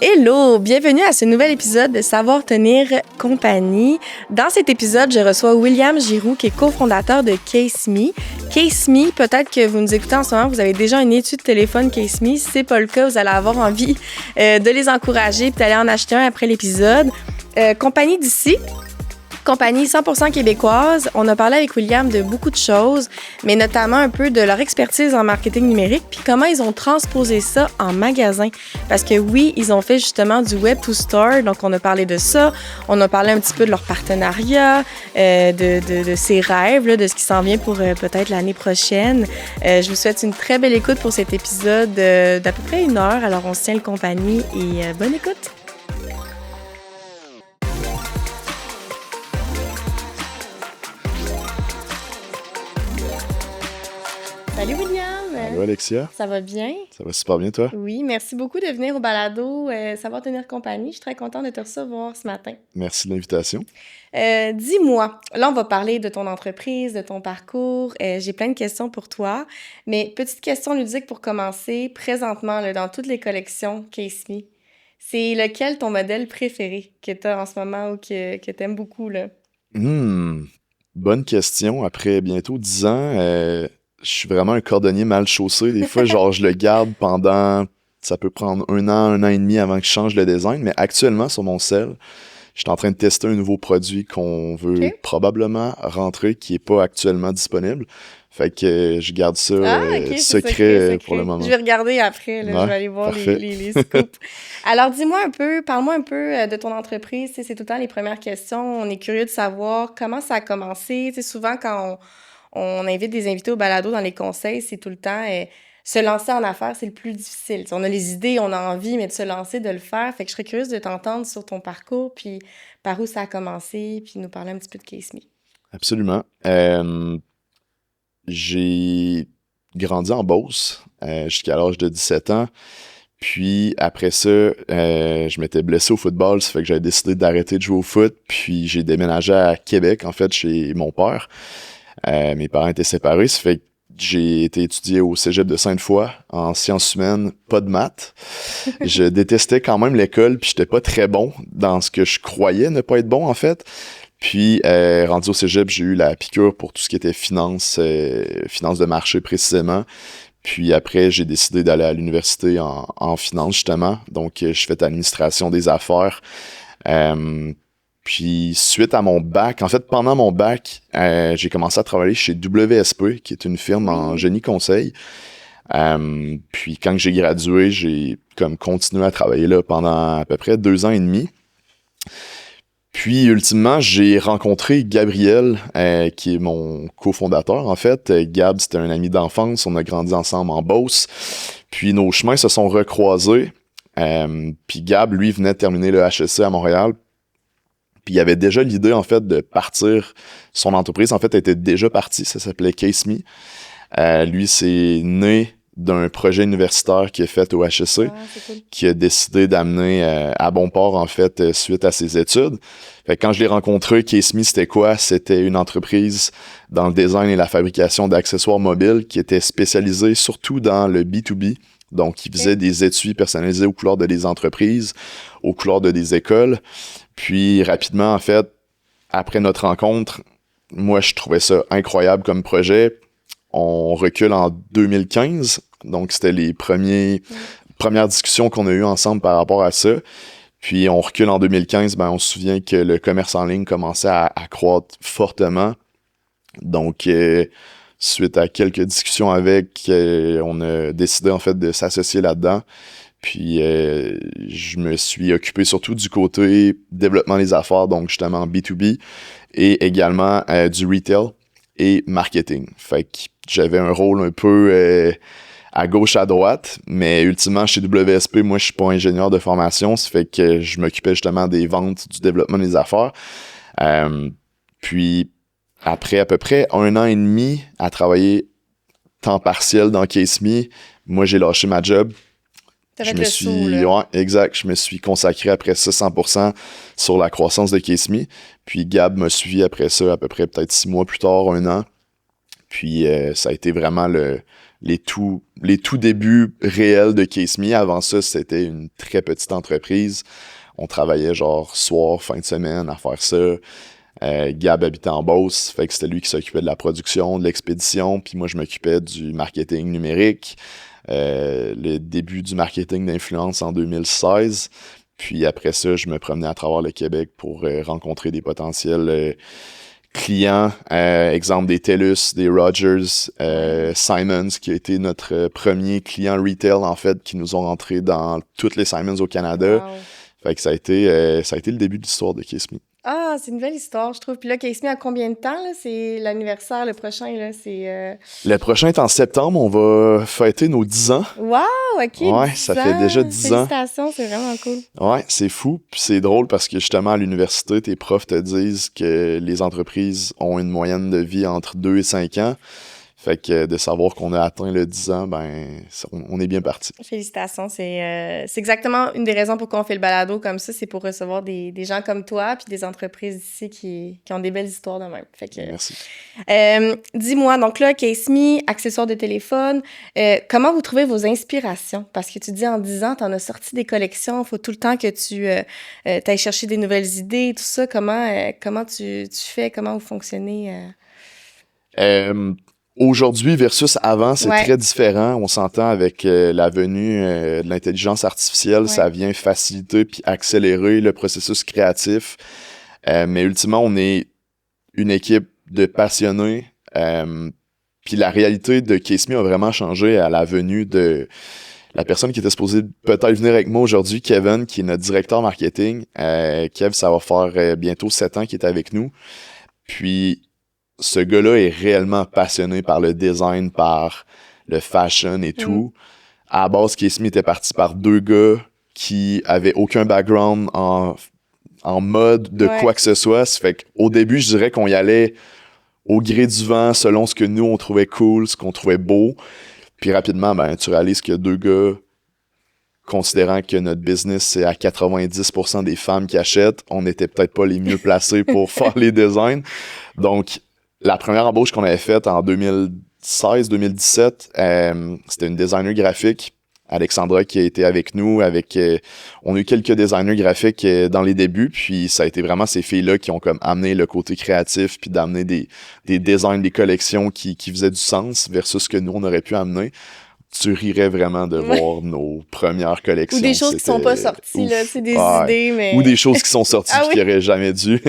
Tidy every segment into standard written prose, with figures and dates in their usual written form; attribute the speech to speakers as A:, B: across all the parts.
A: Hello! Bienvenue à ce nouvel épisode de Savoir tenir compagnie. Dans cet épisode, je reçois William Giroux, qui est cofondateur de CaseMe. CaseMe, peut-être que vous nous écoutez en ce moment, vous avez déjà une étui de téléphone CaseMe. Si ce n'est pas le cas, vous allez avoir envie de les encourager et d'aller en acheter un après l'épisode. Compagnie d'ici. Compagnie 100% québécoise. On a parlé avec William de beaucoup de choses, mais notamment un peu de leur expertise en marketing numérique, puis comment ils ont transposé ça en magasin. Parce que oui, ils ont fait justement du Web to Store, donc on a parlé de ça. On a parlé un petit peu de leur partenariat, de ses rêves, là, de ce qui s'en vient pour peut-être l'année prochaine. Je vous souhaite une très belle écoute pour cet épisode d'à peu près 1 heure. Alors on se tient le compagnie et bonne écoute! Salut William!
B: Allô Alexia?
A: Ça va bien?
B: Ça va super bien toi?
A: Oui, merci beaucoup de venir au balado Savoir tenir compagnie. Je suis très contente de te recevoir ce matin.
B: Merci de l'invitation.
A: Dis-moi, là on va parler de ton entreprise, de ton parcours. J'ai plein de questions pour toi, mais petite question ludique pour commencer. Présentement, là, dans toutes les collections CaseMe, c'est lequel ton modèle préféré que tu as en ce moment ou que tu aimes beaucoup, là?
B: Bonne question. Après bientôt 10 ans, je suis vraiment un cordonnier mal chaussé. Des fois, genre, je le garde pendant... Ça peut prendre 1 an et demi avant que je change le design. Mais actuellement, sur mon cell, je suis en train de tester un nouveau produit qu'on veut probablement rentrer, qui n'est pas actuellement disponible. Fait que je garde ça secret pour le moment.
A: Je vais regarder après, là, je vais aller voir les scoops. Alors, dis-moi un peu, parle-moi un peu de ton entreprise. C'est tout le temps les premières questions. On est curieux de savoir comment ça a commencé. Souvent, quand on invite des invités au balado dans les conseils, c'est tout le temps se lancer en affaires, c'est le plus difficile. On a les idées, on a envie, mais de se lancer, de le faire. Fait que je serais curieuse de t'entendre sur ton parcours, puis par où ça a commencé, puis nous parler un petit peu de CaseMe.
B: Absolument. J'ai grandi en Beauce jusqu'à l'âge de 17 ans. Puis après ça, je m'étais blessé au football, ça fait que j'avais décidé d'arrêter de jouer au foot. Puis j'ai déménagé à Québec, en fait, chez mon père. Mes parents étaient séparés, ça fait que j'ai été étudié au cégep de Sainte-Foy en sciences humaines, pas de maths. Je détestais quand même l'école, puis j'étais pas très bon dans ce que je croyais ne pas être bon, en fait. Puis, rendu au cégep, j'ai eu la piqûre pour tout ce qui était finance de marché précisément. Puis après, j'ai décidé d'aller à l'université en finance, justement. Donc, je fais administration des affaires. Puis, suite à mon bac, en fait, pendant mon bac, j'ai commencé à travailler chez WSP, qui est une firme en génie conseil. Puis, quand j'ai gradué, j'ai comme continué à travailler là pendant à peu près 2 ans et demi. Puis, ultimement, j'ai rencontré Gabriel, qui est mon cofondateur, en fait. Gab, c'était un ami d'enfance. On a grandi ensemble en Beauce. Puis, nos chemins se sont recroisés. Puis, Gab, lui, venait de terminer le HEC à Montréal. Puis, il avait déjà l'idée, en fait, de partir. Son entreprise, en fait, était déjà partie. Ça s'appelait CaseMe. Lui, c'est né d'un projet universitaire qu'il a fait au HEC, cool. Qui a décidé d'amener à bon port, en fait, suite à ses études. Fait que quand je l'ai rencontré, CaseMe, c'était quoi? C'était une entreprise dans le design et la fabrication d'accessoires mobiles qui était spécialisée surtout dans le B2B. Donc, il faisait des étuis personnalisés aux couleurs de des entreprises, aux couleurs de des écoles. Puis, rapidement, en fait, après notre rencontre, moi, je trouvais ça incroyable comme projet. On recule en 2015, donc c'était les premières discussions qu'on a eues ensemble par rapport à ça. Puis on recule en 2015, on se souvient que le commerce en ligne commençait à croître fortement. Donc, suite à quelques discussions avec, on a décidé en fait de s'associer là-dedans. Puis je me suis occupé surtout du côté développement des affaires, donc justement B2B, et également du retail et marketing. Fait que j'avais un rôle un peu à gauche, à droite, mais ultimement, chez WSP, moi, je suis pas ingénieur de formation, ça fait que je m'occupais justement des ventes, du développement des affaires. Puis, après à peu près 1 an et demi à travailler temps partiel dans CaseMe, moi, j'ai lâché ma job.
A: Je me suis,
B: ouais, exact. Je me suis consacré après ça 100% sur la croissance de CaseMe. Puis Gab m'a suivi après ça à peu près peut-être 6 mois plus tard, 1 an. Puis ça a été vraiment le les tout débuts réels de Case Me. Avant ça, c'était une très petite entreprise. On travaillait genre soir, fin de semaine à faire ça. Gab habitait en Beauce, fait que c'était lui qui s'occupait de la production, de l'expédition, puis moi je m'occupais du marketing numérique, le début du marketing d'influence en 2016, puis après ça je me promenais à travers le Québec pour rencontrer des potentiels clients, exemple des TELUS, des Rogers, Simons qui a été notre premier client retail en fait, qui nous ont rentré dans toutes les Simons au Canada.
A: Wow.
B: Fait que ça a été le début de l'histoire de Kiss Me.
A: Ah, c'est une belle histoire, je trouve. Puis là, Case Me, à combien de temps, là? C'est l'anniversaire, le prochain, là, c'est...
B: Le prochain est en septembre, on va fêter nos 10 ans.
A: Wow, OK,
B: Ouais,
A: 10
B: ça
A: ans.
B: fait déjà 10 ans.
A: Félicitations, c'est vraiment cool.
B: Ouais, c'est fou. Puis c'est drôle parce que justement, à l'université, tes profs te disent que les entreprises ont une moyenne de vie entre 2 et 5 ans. Fait que de savoir qu'on a atteint le 10 ans, on est bien parti.
A: Félicitations, c'est exactement une des raisons pour qu'on fait le balado comme ça, c'est pour recevoir des gens comme toi puis des entreprises ici qui ont des belles histoires de même. Fait que,
B: merci.
A: Dis-moi, donc là, Case Me, accessoires de téléphone, comment vous trouvez vos inspirations? Parce que tu dis en 10 ans, tu en as sorti des collections, il faut tout le temps que tu ailles chercher des nouvelles idées, tout ça. Comment tu fais, comment vous fonctionnez?
B: Aujourd'hui versus avant, c'est
A: Ouais.
B: très différent. On s'entend avec la venue de l'intelligence artificielle, ça vient faciliter puis accélérer le processus créatif. Mais ultimement, on est une équipe de passionnés. Puis la réalité de Case Me a vraiment changé à la venue de la personne qui était supposée peut-être venir avec moi aujourd'hui, Kevin, qui est notre directeur marketing. Kev, ça va faire bientôt 7 ans qu'il est avec nous. Puis ce gars-là est réellement passionné par le design, par le fashion et tout. À la base, Case Me était parti par 2 gars qui avaient aucun background en mode de quoi que ce soit. Ça fait qu'au début, je dirais qu'on y allait au gré du vent, selon ce que nous, on trouvait cool, ce qu'on trouvait beau. Puis rapidement, tu réalises que 2 gars, considérant que notre business, c'est à 90% des femmes qui achètent, on n'était peut-être pas les mieux placés pour faire les designs. Donc, la première embauche qu'on avait faite en 2016-2017, c'était une designer graphique, Alexandra, qui a été avec nous. On a eu quelques designers graphiques dans les débuts, puis ça a été vraiment ces filles-là qui ont comme amené le côté créatif, puis d'amener des designs, des collections qui faisaient du sens versus ce que nous, on aurait pu amener. Tu rirais vraiment de voir nos premières collections.
A: Ou des choses qui sont pas sorties, là, c'est des idées, mais...
B: Ou des choses qui sont sorties qui n'auraient jamais dû.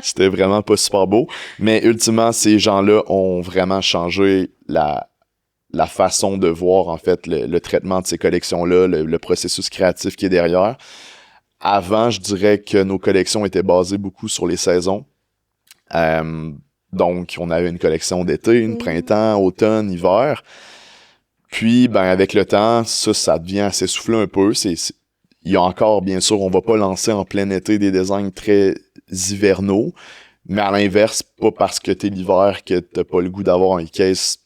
B: C'était vraiment pas super beau. Mais ultimement, ces gens-là ont vraiment changé la façon de voir, en fait, le traitement de ces collections-là, le processus créatif qui est derrière. Avant, je dirais que nos collections étaient basées beaucoup sur les saisons. Donc, on avait une collection d'été, une printemps, automne, hiver. Puis, avec le temps, ça devient assez soufflé un peu. Il y a encore, bien sûr, on va pas lancer en plein été des designs très hivernaux, mais à l'inverse, pas parce que t'es l'hiver que t'as pas le goût d'avoir une caisse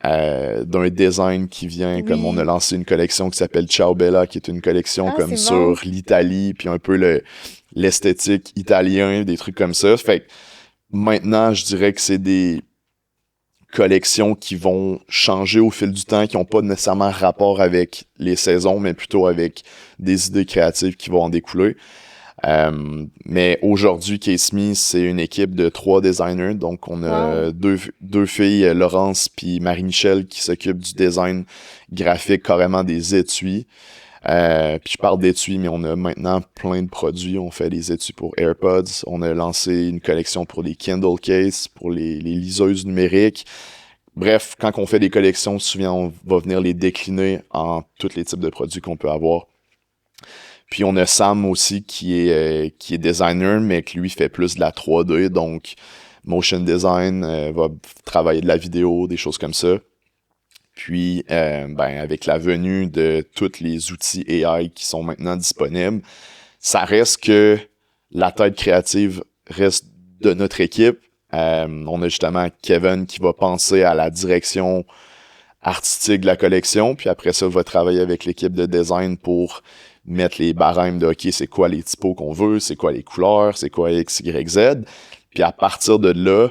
B: d'un design qui vient, comme on a lancé une collection qui s'appelle Ciao Bella, qui est une collection comme sur l'Italie, puis un peu l'esthétique italien, des trucs comme ça. Fait que maintenant, je dirais que c'est des collections qui vont changer au fil du temps, qui n'ont pas nécessairement rapport avec les saisons, mais plutôt avec des idées créatives qui vont en découler. Mais aujourd'hui, Case Me, c'est une équipe de 3 designers. Donc, on a deux filles, Laurence puis Marie-Michel, qui s'occupent du design graphique, carrément des étuis. Puis je parle d'étuis, mais on a maintenant plein de produits. On fait des étuis pour AirPods. On a lancé une collection pour les Kindle Case, pour les liseuses numériques. Bref, quand on fait des collections, souvent on va venir les décliner en tous les types de produits qu'on peut avoir. Puis on a Sam aussi qui est designer, mais qui lui fait plus de la 3D, donc motion design, va travailler de la vidéo, des choses comme ça. Puis, avec la venue de tous les outils AI qui sont maintenant disponibles, ça reste que la tête créative reste de notre équipe. On a justement Kevin qui va penser à la direction artistique de la collection, puis après ça, va travailler avec l'équipe de design pour mettre les barèmes de « OK, c'est quoi les typos qu'on veut, c'est quoi les couleurs, c'est quoi X, Y, Z ». Puis à partir de là,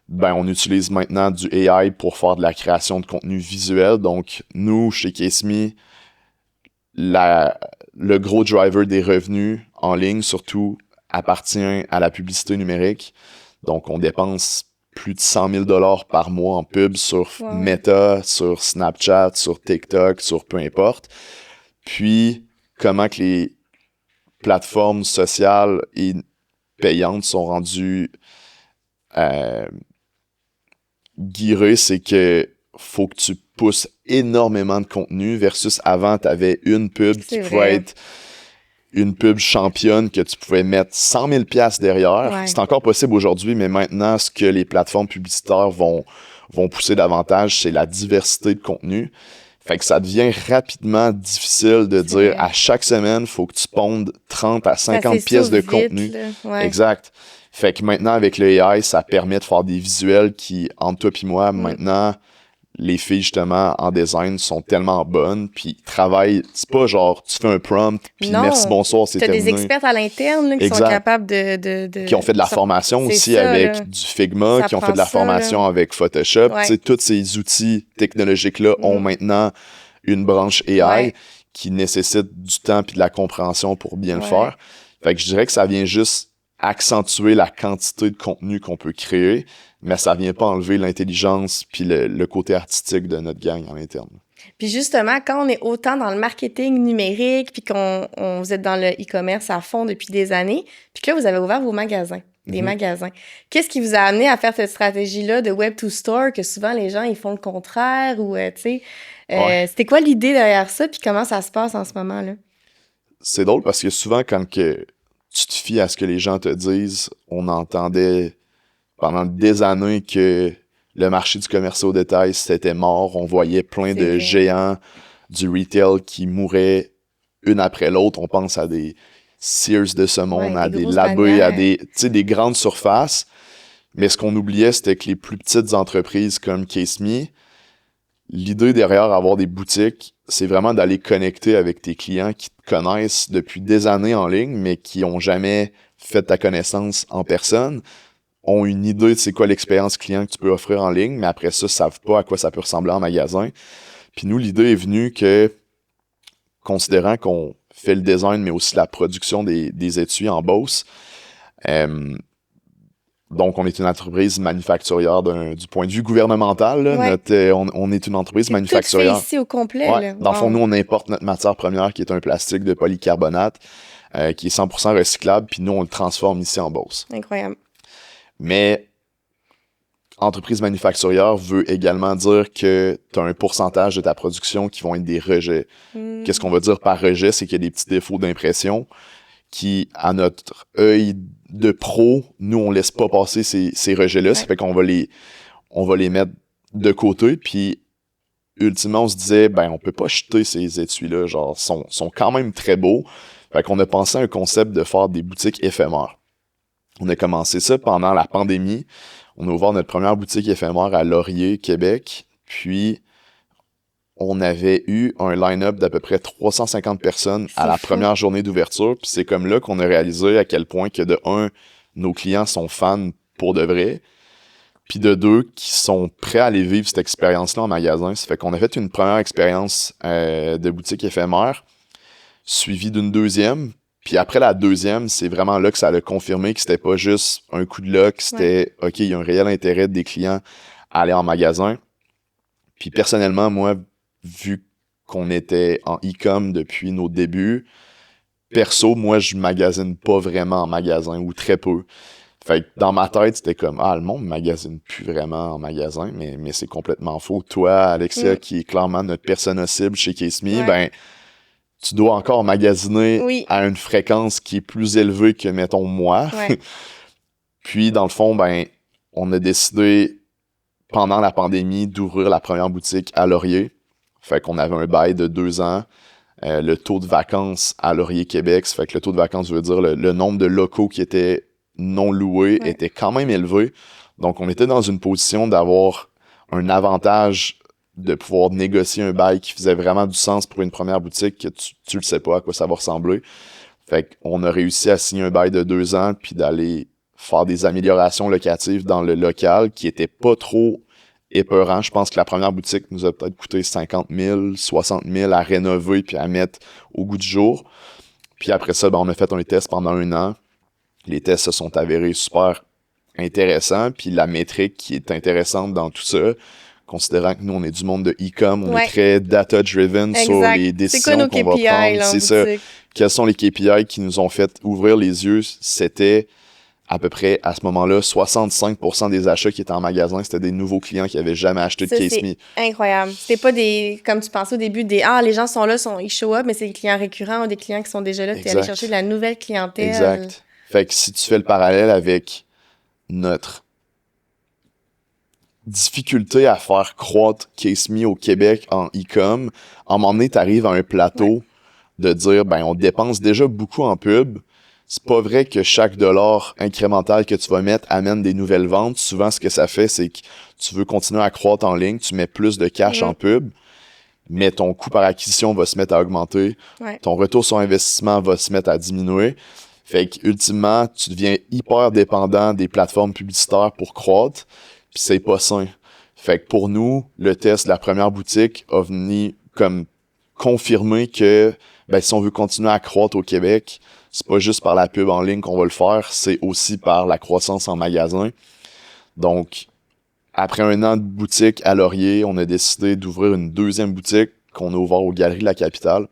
B: ben on utilise maintenant du AI pour faire de la création de contenu visuel. Donc, nous, chez Caseme, le gros driver des revenus en ligne, surtout, appartient à la publicité numérique. Donc, on dépense plus de 100 000 $ par mois en pub sur Meta, sur Snapchat, sur TikTok, sur peu importe. Puis, comment que les plateformes sociales et payantes sont rendues guirées, c'est que faut que tu pousses énormément de contenu versus avant, t'avais une pub qui pouvait être une pub championne que tu pouvais mettre 100 000 $ derrière.
A: Ouais.
B: C'est encore possible aujourd'hui, mais maintenant, ce que les plateformes publicitaires vont pousser davantage, c'est la diversité de contenu. Fait que ça devient rapidement difficile de dire à chaque semaine, faut que tu pondes 30 à 50 pièces de contenu.
A: Ouais.
B: Exact. Fait que maintenant, avec le AI, ça permet de faire des visuels qui, entre toi et moi, maintenant, les filles, justement, en design sont tellement bonnes, puis travaillent, c'est pas genre, tu fais un prompt, puis merci, bonsoir, c'est terminé.
A: T'as des expertes à l'interne là, qui sont capables de...
B: Qui ont fait de la formation aussi ça, avec là. Du Figma, qui ont fait de la formation avec Photoshop. Ouais. Tu sais, tous ces outils technologiques-là ont maintenant une branche AI qui nécessite du temps puis de la compréhension pour bien le faire. Fait que je dirais que ça vient juste accentuer la quantité de contenu qu'on peut créer, mais ça vient pas enlever l'intelligence puis le côté artistique de notre gang en interne.
A: Puis justement, quand on est autant dans le marketing numérique, puis vous êtes dans le e-commerce à fond depuis des années, puis que là, vous avez ouvert vos magasins, des magasins. Qu'est-ce qui vous a amené à faire cette stratégie-là de Web to Store, que souvent les gens, ils font le contraire, ou tu sais, c'était quoi l'idée derrière ça, puis comment ça se passe en ce moment-là?
B: C'est drôle parce que souvent, quand tu te fies à ce que les gens te disent, on entendait pendant des années que le marché du commerce au détail, c'était mort. On voyait plein de géants du retail qui mouraient une après l'autre. On pense à des Sears de ce monde, à des Labé, à des grandes surfaces. Mais ce qu'on oubliait, c'était que les plus petites entreprises comme Caseme, l'idée derrière avoir des boutiques, c'est vraiment d'aller connecter avec tes clients qui te connaissent depuis des années en ligne, mais qui ont jamais fait ta connaissance en personne, ont une idée de c'est quoi l'expérience client que tu peux offrir en ligne, mais après ça, savent pas à quoi ça peut ressembler en magasin. Puis nous, l'idée est venue que, considérant qu'on fait le design, mais aussi la production des étuis en Beauce, donc on est une entreprise manufacturière du point de vue gouvernemental. Là, on est une entreprise manufacturière.
A: Tout fait ici au complet.
B: Ouais.
A: Là.
B: Dans le fond, nous, on importe notre matière première qui est un plastique de polycarbonate qui est 100% recyclable, puis nous, on le transforme ici en Beauce.
A: Incroyable.
B: Mais entreprise manufacturière veut également dire que tu as un pourcentage de ta production qui vont être des rejets. Qu'est-ce qu'on va dire par rejet? C'est qu'il y a des petits défauts d'impression qui, à notre œil de pro, nous, on laisse pas passer ces rejets-là. Ça fait qu'on va les mettre de côté, puis ultimement, on se disait, ben, on peut pas jeter ces étuis-là, genre, sont quand même très beaux. Fait qu'on a pensé à un concept de faire des boutiques éphémères. On a commencé ça pendant la pandémie. On a ouvert notre première boutique éphémère à Laurier, Québec. Puis, on avait eu un line-up d'à peu près 350 personnes à la première journée d'ouverture. Puis c'est comme là qu'on a réalisé à quel point que de un, nos clients sont fans pour de vrai. Puis de deux, qui sont prêts à aller vivre cette expérience-là en magasin. Ça fait qu'on a fait une première expérience de boutique éphémère, suivie d'une deuxième. Puis après la deuxième, c'est vraiment là que ça a confirmé que c'était pas juste un coup de luck, c'était OK, il y a un réel intérêt des clients à aller en magasin. Puis personnellement, moi, vu qu'on était en e-com depuis nos débuts, perso, moi, je magasine pas vraiment en magasin ou très peu. Fait que dans ma tête, c'était comme le monde magasine plus vraiment en magasin, mais c'est complètement faux. Toi, Alexia, qui est clairement notre persona cible chez Caseme, ben tu dois encore magasiner à une fréquence qui est plus élevée que, mettons, moi. Ouais. Puis, dans le fond, ben, on a décidé, pendant la pandémie, d'ouvrir la première boutique à Laurier. Fait qu'on avait un bail de 2 ans. Le taux de vacances à Laurier, Québec, ça fait que le taux de vacances veut dire le nombre de locaux qui étaient non loués était quand même élevé. Donc, on était dans une position d'avoir un avantage de pouvoir négocier un bail qui faisait vraiment du sens pour une première boutique que tu le sais pas à quoi ça va ressembler. Fait qu'on a réussi à signer un bail de 2 ans puis d'aller faire des améliorations locatives dans le local qui étaient pas trop épeurants. Je pense que la première boutique nous a peut-être coûté 50 000, 60 000 à rénover puis à mettre au goût du jour. Puis après ça, on a fait un test pendant 1 an. Les tests se sont avérés super intéressants. Puis la métrique qui est intéressante dans tout ça, considérant que nous, on est du monde de e-com, on est très data-driven sur les décisions qu'on va prendre. C'est ça. Quels sont les KPI qui nous ont fait ouvrir les yeux? C'était à peu près, à ce moment-là, 65% des achats qui étaient en magasin, c'était des nouveaux clients qui n'avaient jamais acheté de Case Me.
A: Incroyable. C'était pas des, comme tu pensais au début, les gens sont là, ils show up, mais c'est des clients récurrents ou des clients qui sont déjà là, tu es allé chercher de la nouvelle clientèle.
B: Exact. Fait que si tu fais le parallèle avec notre difficulté à faire croître Case Me au Québec en e-com, à un moment donné, t'arrives à un plateau de dire, on dépense déjà beaucoup en pub. C'est pas vrai que chaque dollar incrémental que tu vas mettre amène des nouvelles ventes. Souvent, ce que ça fait, c'est que tu veux continuer à croître en ligne, tu mets plus de cash en pub, mais ton coût par acquisition va se mettre à augmenter. Ton retour sur investissement va se mettre à diminuer. Fait que, ultimement, tu deviens hyper dépendant des plateformes publicitaires pour croître, puis c'est pas sain. Fait que pour nous, le test de la première boutique a venu comme confirmer que si on veut continuer à croître au Québec, c'est pas juste par la pub en ligne qu'on va le faire, c'est aussi par la croissance en magasin. Donc, après 1 an de boutique à Laurier, on a décidé d'ouvrir une 2e boutique qu'on a ouvert aux Galeries de la Capitale.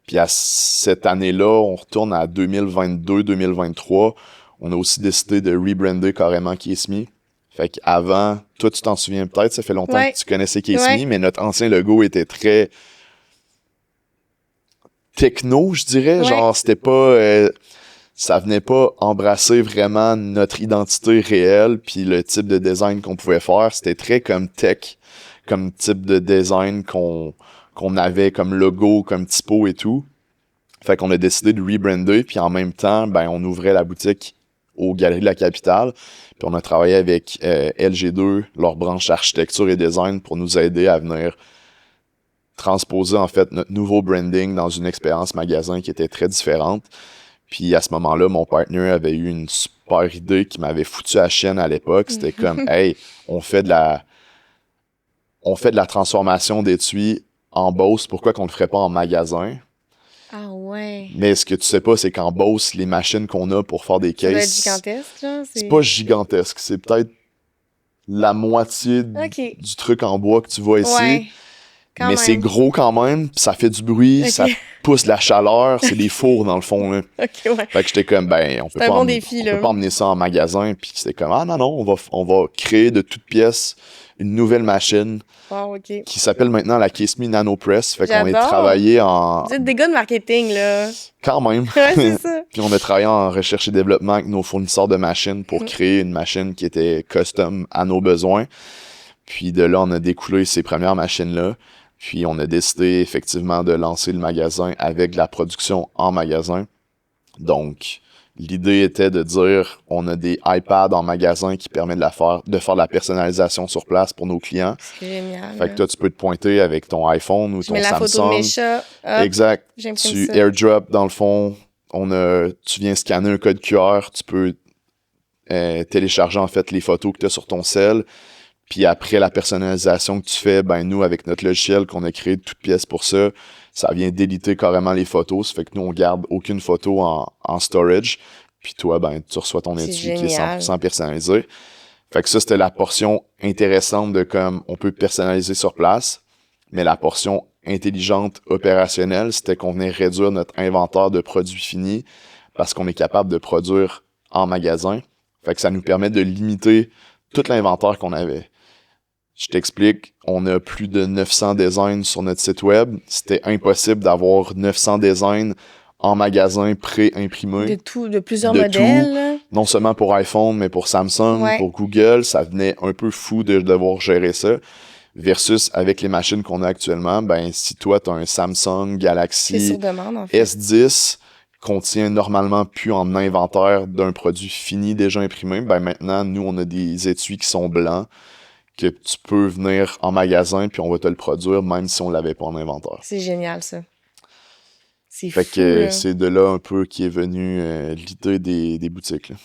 B: Puis à cette année-là, on retourne à 2022-2023. On a aussi décidé de rebrander carrément Case Me. Fait qu'avant, toi tu t'en souviens peut-être, ça fait longtemps que tu connaissais Case Me, mais notre ancien logo était très techno, je dirais. Genre, c'était pas... ça venait pas embrasser vraiment notre identité réelle puis le type de design qu'on pouvait faire. C'était très comme tech, comme type de design qu'on avait comme logo, comme typo et tout. Fait qu'on a décidé de rebrander, puis en même temps, on ouvrait la boutique aux Galeries de la Capitale. Puis on a travaillé avec LG2, leur branche architecture et design, pour nous aider à venir transposer en fait notre nouveau branding dans une expérience magasin qui était très différente. Puis à ce moment-là, mon partner avait eu une super idée qui m'avait foutu à la chienne à l'époque. C'était comme, hey, on fait de la transformation d'étui en Beauce, pourquoi qu'on le ferait pas en magasin?
A: Ah ouais.
B: Mais ce que tu sais pas, c'est qu'en Beauce, les machines qu'on a pour faire des caisses...
A: C'est gigantesque, là?
B: C'est pas gigantesque. C'est peut-être la moitié du truc en bois que tu vois ici.
A: Ouais.
B: Mais c'est gros quand même, pis ça fait du bruit, ça pousse de la chaleur, c'est des fours dans le fond, là. Fait que j'étais comme, on peut pas emmener ça en magasin, puis c'était comme, non, on va créer de toutes pièces une nouvelle machine qui s'appelle maintenant la Case Me Nano Press. Fait qu'on est travaillé en...
A: Vous êtes des gars de marketing, là.
B: Quand même.
A: Ouais, c'est ça.
B: Puis on a travaillé en recherche et développement avec nos fournisseurs de machines pour créer une machine qui était custom à nos besoins. Puis de là, on a découlé ces premières machines-là. Puis on a décidé effectivement de lancer le magasin avec de la production en magasin. Donc, l'idée était de dire, on a des iPads en magasin qui permettent de faire de la personnalisation sur place pour nos clients.
A: C'est génial.
B: Fait que toi, tu peux te pointer avec ton iPhone ou ton Samsung.
A: La photo de mes chats.
B: Exact. Tu airdrop dans le fond. Tu viens scanner un code QR. Tu peux télécharger en fait les photos que tu as sur ton cell. Puis après la personnalisation que tu fais, nous, avec notre logiciel qu'on a créé de toutes pièces pour ça, ça vient déliter carrément les photos. Ça fait que nous, on garde aucune photo en storage. Puis toi, tu reçois ton étui qui est 100% personnalisé. Fait que ça, c'était la portion intéressante de comme on peut personnaliser sur place. Mais la portion intelligente opérationnelle, c'était qu'on venait réduire notre inventaire de produits finis parce qu'on est capable de produire en magasin. Fait que ça nous permet de limiter tout l'inventaire qu'on avait. Je t'explique, on a plus de 900 designs sur notre site web. C'était impossible d'avoir 900 designs en magasin pré-imprimés.
A: De plusieurs modèles.
B: Tout, non seulement pour iPhone, mais pour Samsung, pour Google. Ça venait un peu fou de devoir gérer ça. Versus avec les machines qu'on a actuellement, si toi, tu as un Samsung Galaxy S10 contient normalement plus en inventaire d'un produit fini déjà imprimé, maintenant, nous, on a des étuis qui sont blancs que tu peux venir en magasin puis on va te le produire même si on l'avait pas en inventaire.
A: C'est génial, ça. C'est
B: fou, que c'est de là un peu qu'est venue l'idée des boutiques, là.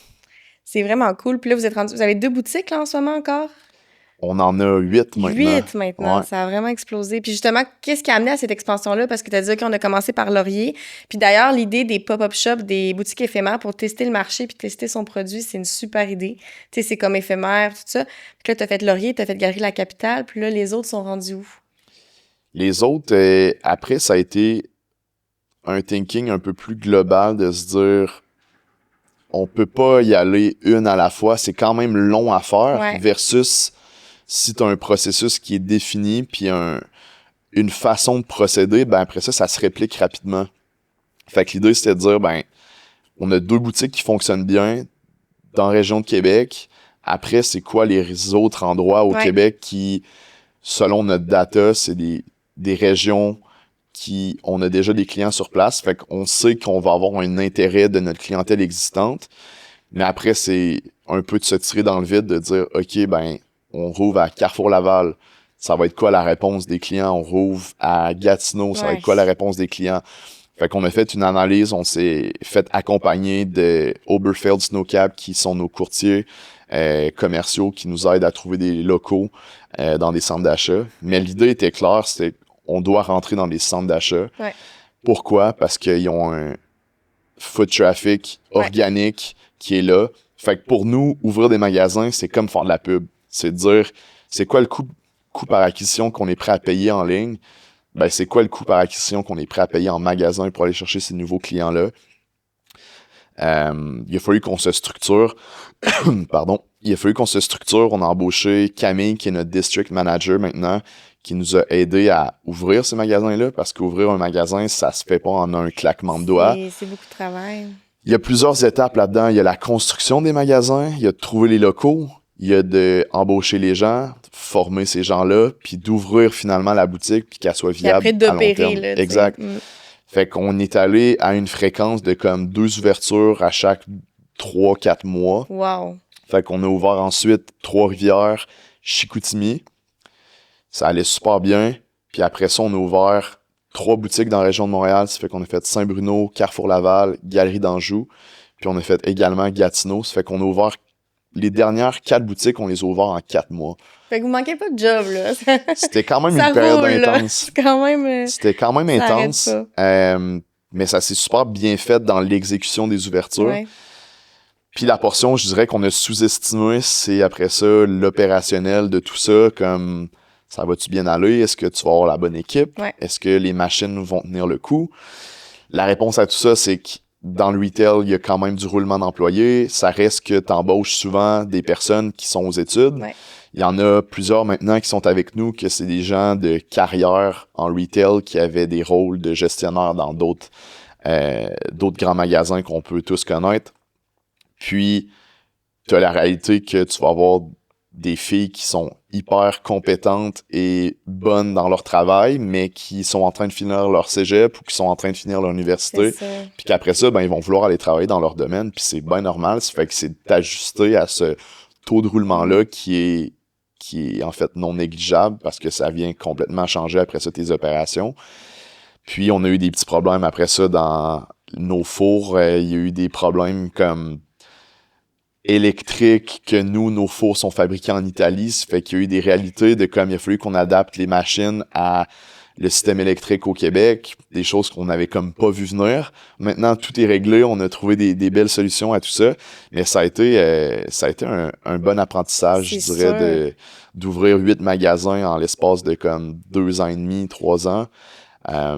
A: C'est vraiment cool. Puis là, vous avez 2 boutiques là en ce moment encore?
B: On en a 8 maintenant.
A: 8 maintenant,
B: Ouais.
A: ça a vraiment explosé. Puis justement, qu'est-ce qui a amené à cette expansion-là? Parce que tu as dit qu'on a commencé par Laurier. Puis d'ailleurs, l'idée des pop-up shops, des boutiques éphémères pour tester le marché puis tester son produit, c'est une super idée. Tu sais, c'est comme éphémère, tout ça. Puis là, tu as fait Laurier, tu as fait Galerie La Capitale. Puis là, les autres sont rendus où?
B: Les autres, après, ça a été un thinking un peu plus global de se dire on peut pas y aller une à la fois. C'est quand même long à faire
A: Ouais.
B: versus si tu as un processus qui est défini puis une façon de procéder, ben après ça se réplique rapidement. Fait que l'idée, c'était de dire, ben, on a 2 boutiques qui fonctionnent bien dans la région de Québec. Après, c'est quoi les autres endroits au Québec qui, selon notre data, c'est des régions qui, on a déjà des clients sur place. Fait qu'on sait qu'on va avoir un intérêt de notre clientèle existante. Mais après, c'est un peu de se tirer dans le vide, de dire, OK, ben, on rouvre à Carrefour-Laval. Ça va être quoi la réponse des clients? On rouvre à Gatineau. Ça va être quoi la réponse des clients? Fait qu'on a fait une analyse. On s'est fait accompagner de Oberfeld Snowcap, qui sont nos courtiers commerciaux qui nous aident à trouver des locaux dans des centres d'achat. Mais l'idée était claire, c'est on doit rentrer dans des centres d'achat.
A: Ouais.
B: Pourquoi? Parce qu'ils ont un foot traffic organique qui est là. Fait que pour nous, ouvrir des magasins, c'est comme faire de la pub. C'est de dire, c'est quoi le coût par acquisition qu'on est prêt à payer en ligne? Ben, c'est quoi le coût par acquisition qu'on est prêt à payer en magasin pour aller chercher ces nouveaux clients-là? Il a fallu qu'on se structure. Pardon. Il a fallu qu'on se structure. On a embauché Camille, qui est notre district manager maintenant, qui nous a aidé à ouvrir ces magasins-là, parce qu'ouvrir un magasin, ça se fait pas en un claquement de doigts.
A: C'est beaucoup de travail.
B: Il y a plusieurs étapes là-dedans. Il y a la construction des magasins, il y a de trouver les locaux, il y a d'embaucher les gens, former ces gens-là, puis d'ouvrir finalement la boutique, puis qu'elle soit viable
A: puis après,
B: à long terme.
A: là,
B: exact. Fait qu'on est allé à une fréquence de comme 2 ouvertures à chaque 3-4 mois.
A: Wow.
B: Fait qu'on a ouvert ensuite Trois-Rivières, Chicoutimi. Ça allait super bien. Puis après ça, on a ouvert 3 boutiques dans la région de Montréal. Ça fait qu'on a fait Saint-Bruno, Carrefour-Laval, Galerie d'Anjou. Puis on a fait également Gatineau. Ça fait qu'on a ouvert les dernières 4 boutiques, on les a ouvertes en 4 mois.
A: Fait que vous manquez pas de job, là.
B: C'était quand même une période intense. C'était quand même intense. Mais ça s'est super bien fait dans l'exécution des ouvertures.
A: Ouais.
B: Puis la portion, je dirais qu'on a sous-estimé, c'est après ça l'opérationnel de tout ça, comme ça va-tu bien aller? Est-ce que tu vas avoir la bonne équipe?
A: Ouais.
B: Est-ce que les machines vont tenir le coup? La réponse à tout ça, c'est que dans le retail, il y a quand même du roulement d'employés. Ça reste que tu embauches souvent des personnes qui sont aux études.
A: Ouais.
B: Il y en a plusieurs maintenant qui sont avec nous, que c'est des gens de carrière en retail qui avaient des rôles de gestionnaire dans d'autres grands magasins qu'on peut tous connaître. Puis, tu as la réalité que tu vas avoir des filles qui sont hyper compétentes et bonnes dans leur travail, mais qui sont en train de finir leur cégep ou qui sont en train de finir leur université. Puis qu'après ça, ben, ils vont vouloir aller travailler dans leur domaine, puis c'est bien normal. Ça fait que c'est d'ajuster à ce taux de roulement-là qui est en fait non négligeable parce que ça vient complètement changer après ça tes opérations. Puis on a eu des petits problèmes après ça dans nos fours. Il y a eu des problèmes comme électriques que nos fours sont fabriqués en Italie. Ça fait qu'il y a eu des réalités de comme il a fallu qu'on adapte les machines à le système électrique au Québec, des choses qu'on n'avait comme pas vu venir. Maintenant, tout est réglé, on a trouvé des belles solutions à tout ça, mais ça a été un bon apprentissage, je dirais, d'ouvrir 8 magasins en l'espace de comme 2 ans et demi, 3 ans.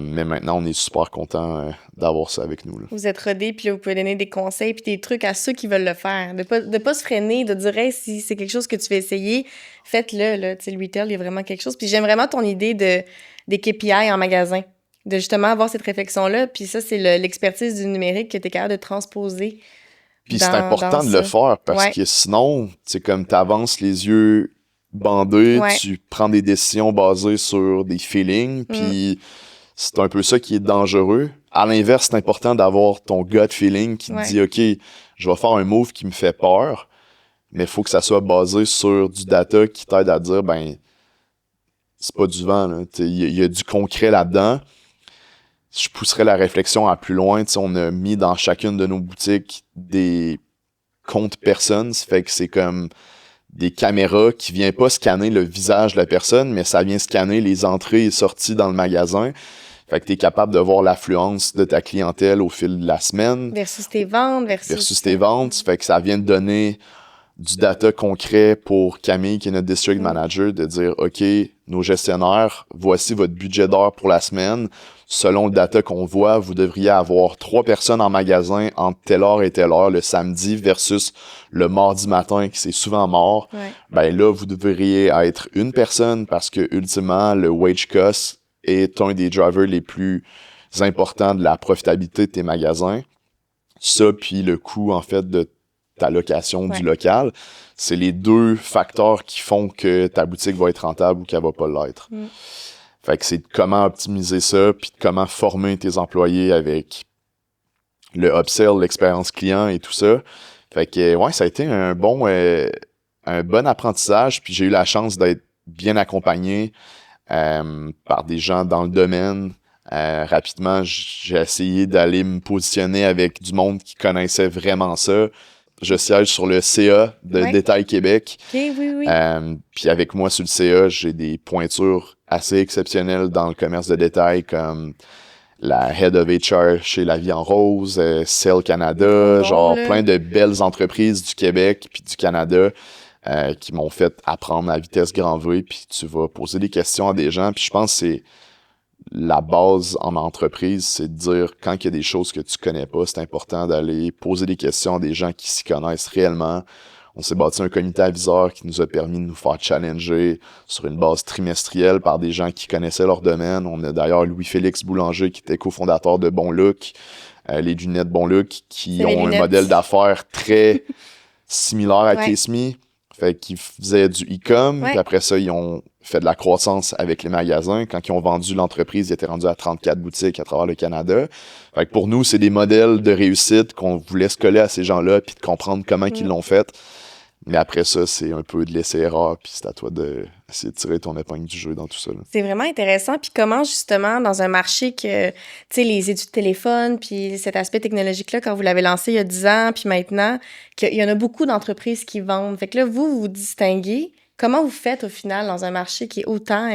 B: Mais maintenant, on est super content d'avoir ça avec nous. Là.
A: Vous êtes rodés, puis là, vous pouvez donner des conseils puis des trucs à ceux qui veulent le faire. De pas se freiner, de dire hey, si c'est quelque chose que tu veux essayer, faites-le. Là. Le retail, il y a vraiment quelque chose. Puis j'aime vraiment ton idée des KPI en magasin, de justement avoir cette réflexion-là. Puis ça, c'est l'expertise du numérique que tu es capable de transposer.
B: Puis c'est important de le faire parce que sinon, c'est comme tu avances les yeux bandés, tu prends des décisions basées sur des feelings, puis c'est un peu ça qui est dangereux. À l'inverse, c'est important d'avoir ton gut feeling qui te dit « OK, je vais faire un move qui me fait peur, mais il faut que ça soit basé sur du data qui t'aide à dire « ben c'est pas du vent, il y a du concret là-dedans. » Je pousserais la réflexion à plus loin. On a mis dans chacune de nos boutiques des compte personne. Ça fait que c'est comme des caméras qui viennent pas scanner le visage de la personne, mais ça vient scanner les entrées et sorties dans le magasin. Fait que t'es capable de voir l'affluence de ta clientèle au fil de la semaine.
A: Versus tes ventes,
B: Versus tes ventes. Fait que ça vient de donner du data concret pour Camille, qui est notre district manager, de dire, OK, nos gestionnaires, voici votre budget d'heure pour la semaine. Selon le data qu'on voit, vous devriez avoir 3 personnes en magasin entre telle heure et telle heure le samedi versus le mardi matin, qui c'est souvent mort.
A: Ouais.
B: Ben là, vous devriez être une personne parce que, ultimement, le wage cost est un des drivers les plus importants de la profitabilité de tes magasins. Ça, puis le coût, en fait, de ta location du local, c'est les 2 facteurs qui font que ta boutique va être rentable ou qu'elle va pas l'être. Fait que c'est comment optimiser ça, puis comment former tes employés avec le upsell, l'expérience client et tout ça. Fait que, ouais, ça a été un bon apprentissage, puis j'ai eu la chance d'être bien accompagné par des gens dans le domaine. Rapidement, j'ai essayé d'aller me positionner avec du monde qui connaissait vraiment ça. Je siège sur le CA de Détail Québec.
A: OK, oui.
B: Puis avec moi sur le CA, j'ai des pointures assez exceptionnelles dans le commerce de détail, comme la Head of HR chez La Vie en Rose, Cell Canada, plein de belles entreprises du Québec puis du Canada qui m'ont fait apprendre à vitesse grand V. Puis tu vas poser des questions à des gens. Puis je pense que c'est la base en entreprise, c'est de dire quand il y a des choses que tu connais pas, c'est important d'aller poser des questions à des gens qui s'y connaissent réellement. On s'est bâti un comité aviseur qui nous a permis de nous faire challenger sur une base trimestrielle par des gens qui connaissaient leur domaine. On a d'ailleurs Louis-Félix Boulanger qui était cofondateur de Bon Look, les lunettes Bon Look, qui ont un modèle d'affaires très similaire à Case.me. Fait qu'ils faisaient du e-com, puis après ça, ils ont fait de la croissance avec les magasins. Quand ils ont vendu l'entreprise, ils étaient rendus à 34 boutiques à travers le Canada. Fait que pour nous, c'est des modèles de réussite qu'on voulait se coller à ces gens-là, puis de comprendre comment ils l'ont fait. Mais après ça, c'est un peu de laisser erreur, puis c'est à toi d'essayer de tirer ton épingle du jeu dans tout ça. Là.
A: C'est vraiment intéressant. Puis comment, justement, dans un marché que, tu sais, les études de téléphone, puis cet aspect technologique-là, quand vous l'avez lancé il y a 10 ans, puis maintenant, qu'il y en a beaucoup d'entreprises qui vendent. Fait que là, vous vous distinguez. Comment vous faites, au final, dans un marché qui est autant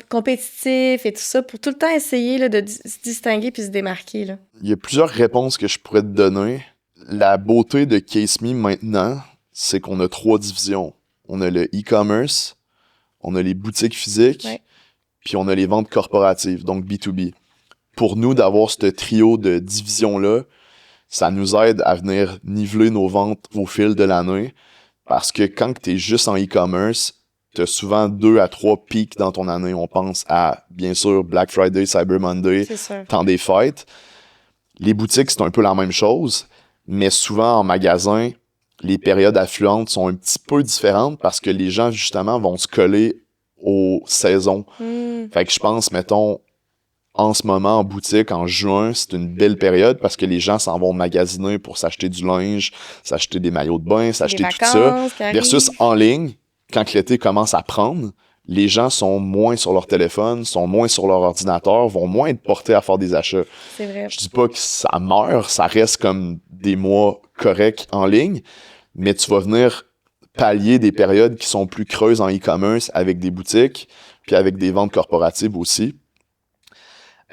A: compétitif et tout ça, pour tout le temps essayer là, de se distinguer puis se démarquer? Là?
B: Il y a plusieurs réponses que je pourrais te donner. La beauté de Case.me maintenant, c'est qu'on a 3 divisions. On a le e-commerce, on a les boutiques physiques, puis on a les ventes corporatives, donc B2B. Pour nous, d'avoir ce trio de divisions-là, ça nous aide à venir niveler nos ventes au fil de l'année, parce que quand tu es juste en e-commerce, tu as souvent 2 à 3 pics dans ton année. On pense à, bien sûr, Black Friday, Cyber Monday, temps des fêtes. Les boutiques, c'est un peu la même chose. Mais souvent, en magasin, les périodes affluentes sont un petit peu différentes parce que les gens, justement, vont se coller aux saisons. Fait que je pense, mettons, en ce moment, en boutique, en juin, c'est une belle période parce que les gens s'en vont magasiner pour s'acheter du linge, s'acheter des maillots de bain, s'acheter tout ça. Versus en ligne, quand l'été commence à prendre, les gens sont moins sur leur téléphone, sont moins sur leur ordinateur, vont moins être portés à faire des achats.
A: C'est vrai.
B: Je dis pas que ça meurt, ça reste comme des mois corrects en ligne, mais tu vas venir pallier des périodes qui sont plus creuses en e-commerce avec des boutiques, puis avec des ventes corporatives aussi.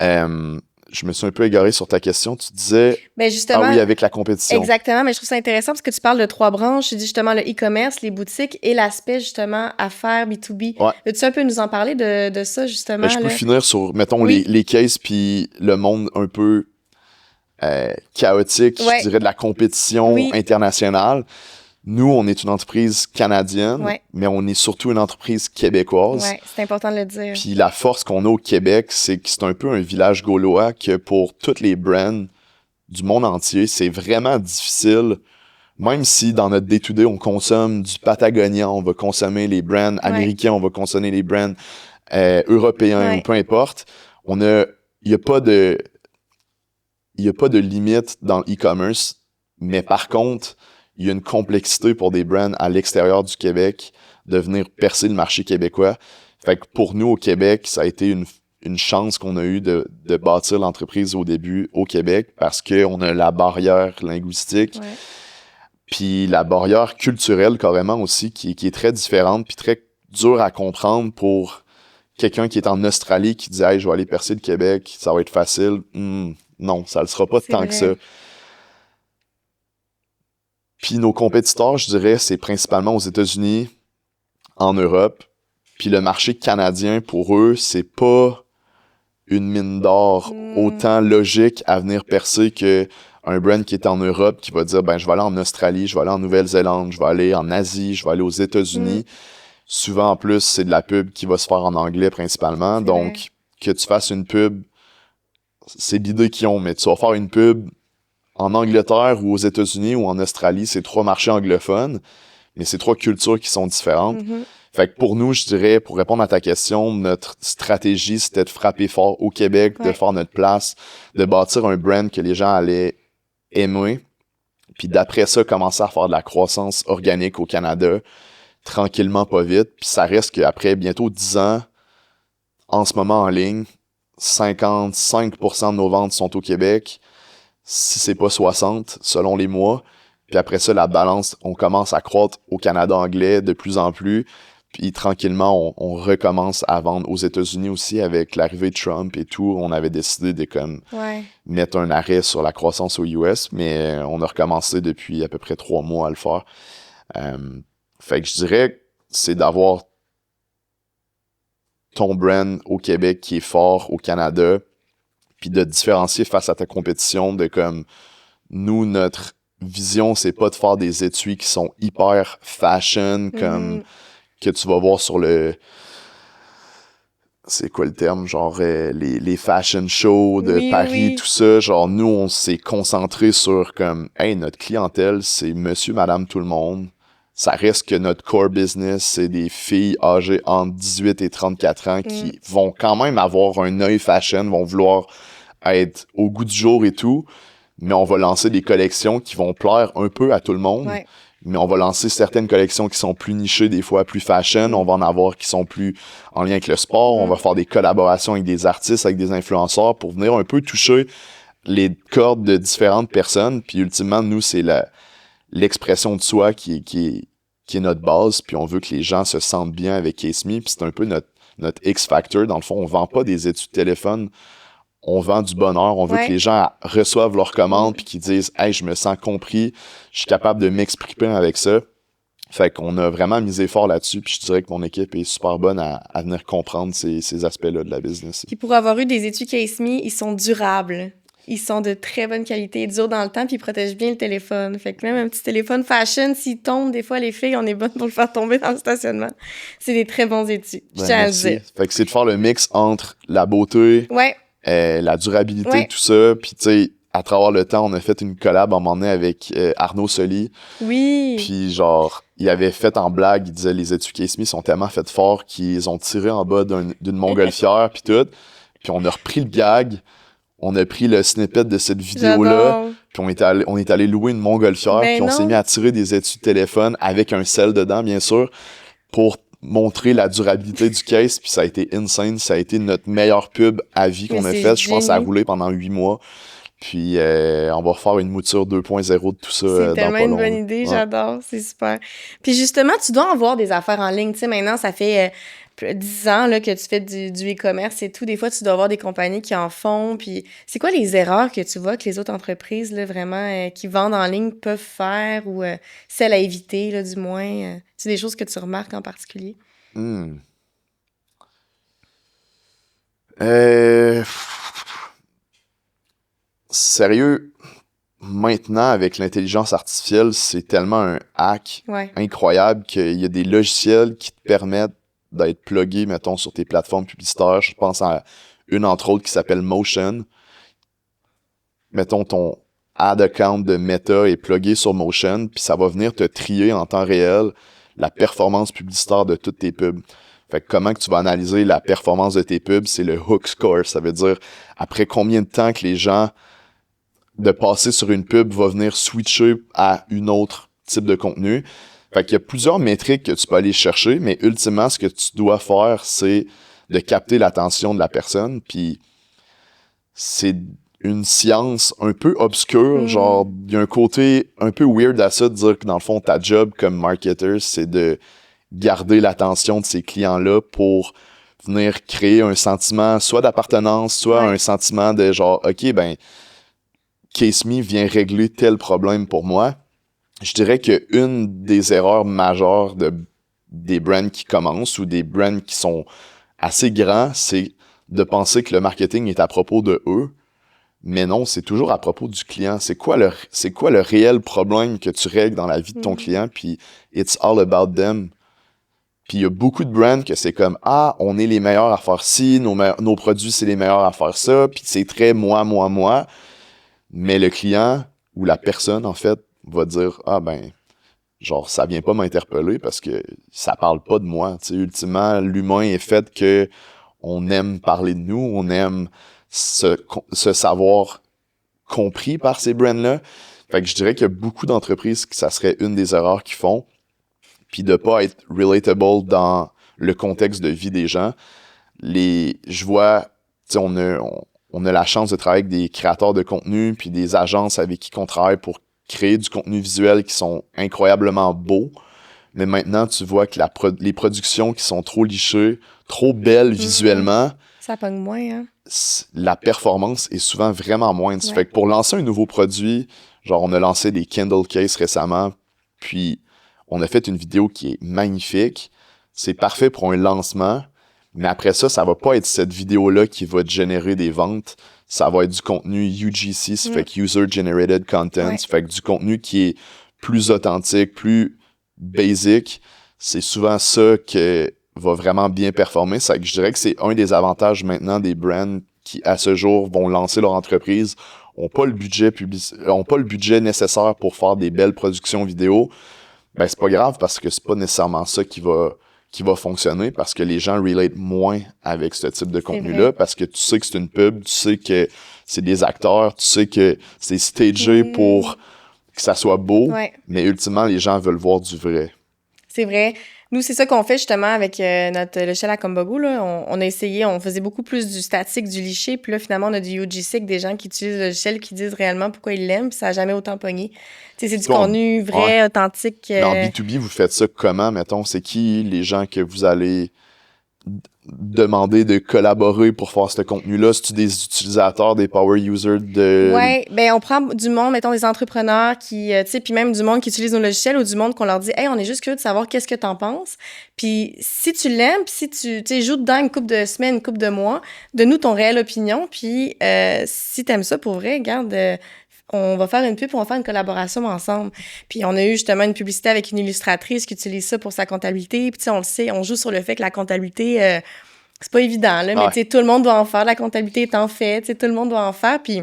B: Je me suis un peu égaré sur ta question. Tu disais,
A: justement,
B: oui, avec la compétition.
A: Exactement, mais je trouve ça intéressant parce que tu parles de 3 branches. Tu dis justement le e-commerce, les boutiques et l'aspect justement affaires B2B.
B: Ouais.
A: Veux-tu un peu nous en parler de ça justement?
B: Je peux finir sur, mettons, les cases puis le monde un peu chaotique, je dirais, de la compétition internationale. Nous, on est une entreprise canadienne, mais on est surtout une entreprise québécoise.
A: Oui, c'est important de le dire.
B: Puis la force qu'on a au Québec, c'est que c'est un peu un village gaulois que pour toutes les brands du monde entier, c'est vraiment difficile. Même si dans notre day-to-day, on consomme du Patagonia, on va consommer les brands américains, on va consommer les brands européens, ou peu importe, il n'y a pas de limite dans le e-commerce, mais par contre, il y a une complexité pour des brands à l'extérieur du Québec de venir percer le marché québécois. Fait que pour nous, au Québec, ça a été une chance qu'on a eue de bâtir l'entreprise au début au Québec parce qu'on a la barrière linguistique. Puis la barrière culturelle, carrément, aussi, qui est très différente, puis très dure à comprendre pour quelqu'un qui est en Australie, qui dit « Hey, je vais aller percer le Québec, ça va être facile. Non, ça le sera pas tant que ça. » Puis nos compétiteurs, je dirais, c'est principalement aux États-Unis, en Europe. Puis le marché canadien, pour eux, c'est pas une mine d'or autant logique à venir percer que un brand qui est en Europe qui va dire ben je vais aller en Australie, je vais aller en Nouvelle-Zélande, je vais aller en Asie, je vais aller aux États-Unis. Souvent en plus, c'est de la pub qui va se faire en anglais principalement.
A: C'est
B: Donc
A: vrai.
B: que tu fasses une pub, c'est l'idée qu'ils ont, mais tu vas faire une pub en Angleterre ou aux États-Unis ou en Australie, c'est 3 marchés anglophones, mais c'est 3 cultures qui sont différentes. Fait que pour nous, je dirais, pour répondre à ta question, notre stratégie, c'était de frapper fort au Québec, de faire notre place, de bâtir un brand que les gens allaient aimer, puis d'après ça, commencer à faire de la croissance organique au Canada, tranquillement, pas vite. Puis ça reste qu'après bientôt 10 ans, en ce moment en ligne, 55% de nos ventes sont au Québec, si c'est pas 60, selon les mois. Puis après ça, la balance, on commence à croître au Canada anglais de plus en plus. Puis tranquillement, on recommence à vendre aux États-Unis aussi avec l'arrivée de Trump et tout. On avait décidé de comme mettre un arrêt sur la croissance aux US, mais on a recommencé depuis à peu près 3 mois à le faire. Fait que je dirais que c'est d'avoir ton brand au Québec qui est fort au Canada, puis de différencier face à ta compétition de comme nous, notre vision, c'est pas de faire des étuis qui sont hyper fashion, comme que tu vas voir sur le... C'est quoi le terme? Genre les fashion shows de Paris, tout ça. Genre, nous, on s'est concentré sur comme, hey, notre clientèle, c'est monsieur, madame, tout le monde. Ça reste que notre core business, c'est des filles âgées entre 18 et 34 ans qui vont quand même avoir un œil fashion, vont vouloir être au goût du jour et tout. Mais on va lancer des collections qui vont plaire un peu à tout le monde. Mais on va lancer certaines collections qui sont plus nichées, des fois plus fashion. On va en avoir qui sont plus en lien avec le sport. On va faire des collaborations avec des artistes, avec des influenceurs pour venir un peu toucher les cordes de différentes personnes. Puis ultimement, nous, c'est l'expression de soi qui est notre base. Puis on veut que les gens se sentent bien avec Case Me. Puis c'est un peu notre X-Factor. Dans le fond, on vend pas des études de téléphone. On vend du bonheur, on veut que les gens reçoivent leurs commandes puis qu'ils disent « Hey, je me sens compris, je suis capable de m'exprimer avec ça. » Fait qu'on a vraiment misé fort là-dessus, puis je dirais que mon équipe est super bonne à venir comprendre ces aspects-là de la business.
A: Puis pour avoir eu des étuis Case Me, ils sont durables. Ils sont de très bonne qualité, ils durent dans le temps, puis ils protègent bien le téléphone. Fait que même un petit téléphone fashion, s'il tombe, des fois, les filles, on est bonnes pour le faire tomber dans le stationnement. C'est des très bons étuis, je tiens à le dire.
B: Fait que c'est de faire le mix entre la beauté, la durabilité, tout ça. Puis, tu sais, à travers le temps, on a fait une collab à un moment donné avec Arnaud Soli.
A: Oui.
B: Puis, genre, il avait fait en blague, il disait les étuis Case Me sont tellement faites fort qu'ils ont tiré en bas d'une montgolfière, puis tout. Puis, on a repris le gag. On a pris le snippet de cette vidéo-là. Puis, on est allé louer une montgolfière. Puis, on s'est mis à tirer des étuis de téléphone avec un sel dedans, bien sûr, pour montrer la durabilité du case, puis ça a été insane. Ça a été notre meilleure pub à vie qu'on a faite. Je pense que ça a roulé pendant 8 mois. Puis on va faire une mouture 2.0 de tout ça dans pas long.
A: C'est tellement une bonne idée, j'adore, c'est super. Puis justement, tu dois en voir des affaires en ligne. Tu sais, maintenant, ça fait 10 ans là, que tu fais du e-commerce et tout. Des fois, tu dois avoir des compagnies qui en font. Puis c'est quoi les erreurs que tu vois que les autres entreprises, là, vraiment, qui vendent en ligne peuvent faire ou celles à éviter, là, du moins? C'est des choses que tu remarques en particulier?
B: Sérieux, maintenant, avec l'intelligence artificielle, c'est tellement un hack incroyable qu'il y a des logiciels qui te permettent d'être plugué, mettons, sur tes plateformes publicitaires. Je pense à une, entre autres, qui s'appelle Motion. Mettons, ton ad account de Meta est plugué sur Motion, puis ça va venir te trier en temps réel la performance publicitaire de toutes tes pubs. Fait que comment que tu vas analyser la performance de tes pubs, c'est le hook score. Ça veut dire après combien de temps que les gens de passer sur une pub va venir switcher à une autre type de contenu. Fait qu'il y a plusieurs métriques que tu peux aller chercher, mais ultimement, ce que tu dois faire, c'est de capter l'attention de la personne, puis c'est une science un peu obscure, genre, il y a un côté un peu weird à ça, de dire que dans le fond, ta job comme marketer, c'est de garder l'attention de ces clients-là pour venir créer un sentiment soit d'appartenance, soit un sentiment de genre, OK, ben, Case Me vient régler tel problème pour moi. Je dirais qu'une des erreurs majeures des brands qui commencent ou des brands qui sont assez grands, c'est de penser que le marketing est à propos de eux. Mais non, c'est toujours à propos du client. C'est quoi le réel problème que tu règles dans la vie de ton client, puis it's all about them. Puis il y a beaucoup de brands que c'est comme, ah, on est les meilleurs à faire ci, nos produits, c'est les meilleurs à faire ça, puis c'est très moi. Mais le client, ou la personne, en fait, va dire, ah ben, genre, ça vient pas m'interpeller parce que ça parle pas de moi. Tu sais, ultimement, l'humain est fait que on aime parler de nous, on aime se savoir compris par ces brands-là. Fait que je dirais qu'il y a beaucoup d'entreprises que ça serait une des erreurs qu'ils font, puis de pas être relatable dans le contexte de vie des gens. Je vois, tu sais, on a la chance de travailler avec des créateurs de contenu, puis des agences avec qui on travaille pour créer du contenu visuel qui sont incroyablement beaux. Mais maintenant, tu vois que les productions qui sont trop lichées, trop belles visuellement,
A: ça pogne moins, hein?
B: La performance est souvent vraiment moindre. Ça fait que pour lancer un nouveau produit, genre on a lancé des Kindle Case récemment, puis on a fait une vidéo qui est magnifique. C'est parfait pour un lancement, mais après ça, ça va pas être cette vidéo-là qui va te générer des ventes. Ça va être du contenu UGC, ça fait que User Generated Content, ça fait que du contenu qui est plus authentique, plus basic. C'est souvent ça que va vraiment bien performer. Ça, je dirais que c'est un des avantages maintenant des brands qui, à ce jour, vont lancer leur entreprise, ont pas le budget nécessaire pour faire des belles productions vidéo. Ben, c'est pas grave parce que c'est pas nécessairement ça qui va fonctionner parce que les gens relate moins avec ce type de contenu-là parce que tu sais que c'est une pub, tu sais que c'est des acteurs, tu sais que c'est stagé pour que ça soit beau, mais ultimement, les gens veulent voir du vrai.
A: C'est vrai. Nous, c'est ça qu'on fait justement avec notre logiciel à Combogo. Là. On a essayé, on faisait beaucoup plus du statique, du liché, puis là, finalement, on a du UGC avec des gens qui utilisent le logiciel, qui disent réellement pourquoi ils l'aiment, puis ça n'a jamais autant pogné. Tu sais, c'est du contenu vrai, authentique.
B: Mais en B2B, vous faites ça comment, mettons? C'est qui les gens que vous allez demander de collaborer pour faire ce contenu-là? C'est-tu des utilisateurs, des power users de...
A: Oui, ben on prend du monde, mettons des entrepreneurs qui, tu sais, puis même du monde qui utilise nos logiciels ou du monde qu'on leur dit « Hey, on est juste curieux de savoir qu'est-ce que t'en penses. » Puis si tu l'aimes, puis si tu sais, joues dedans une couple de semaines, une couple de mois, donne-nous ton réelle opinion, puis si t'aimes ça pour vrai, regarde... on va faire une pub, on va faire une collaboration ensemble. Puis on a eu justement une publicité avec une illustratrice qui utilise ça pour sa comptabilité. Puis tu sais, on le sait, on joue sur le fait que la comptabilité, c'est pas évident, là, mais tu sais, tout le monde doit en faire. La comptabilité est en fait, tu sais, tout le monde doit en faire. Puis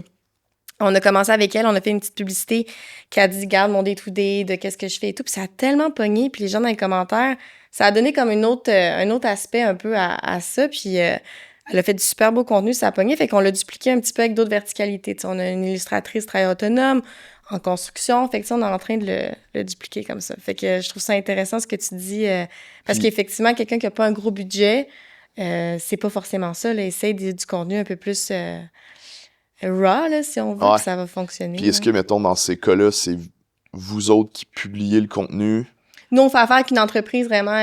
A: on a commencé avec elle, on a fait une petite publicité qui a dit « Garde mon day-to-day, de qu'est-ce que je fais et tout. » Puis ça a tellement pogné. Puis les gens dans les commentaires, ça a donné comme un autre aspect un peu à ça. Puis... elle a fait du super beau contenu, ça a pogné, fait qu'on l'a dupliqué un petit peu avec d'autres verticalités. T'sais, on a une illustratrice travail autonome, en construction, fait que on est en train de le dupliquer comme ça. Fait que je trouve ça intéressant ce que tu dis, parce qu'effectivement, quelqu'un qui n'a pas un gros budget, c'est pas forcément ça. Là, essaye du contenu un peu plus raw, là, si on veut, que ça va fonctionner.
B: Puis est-ce que, mettons, dans ces cas-là, c'est vous autres qui publiez le contenu?
A: Nous, on fait affaire avec une entreprise vraiment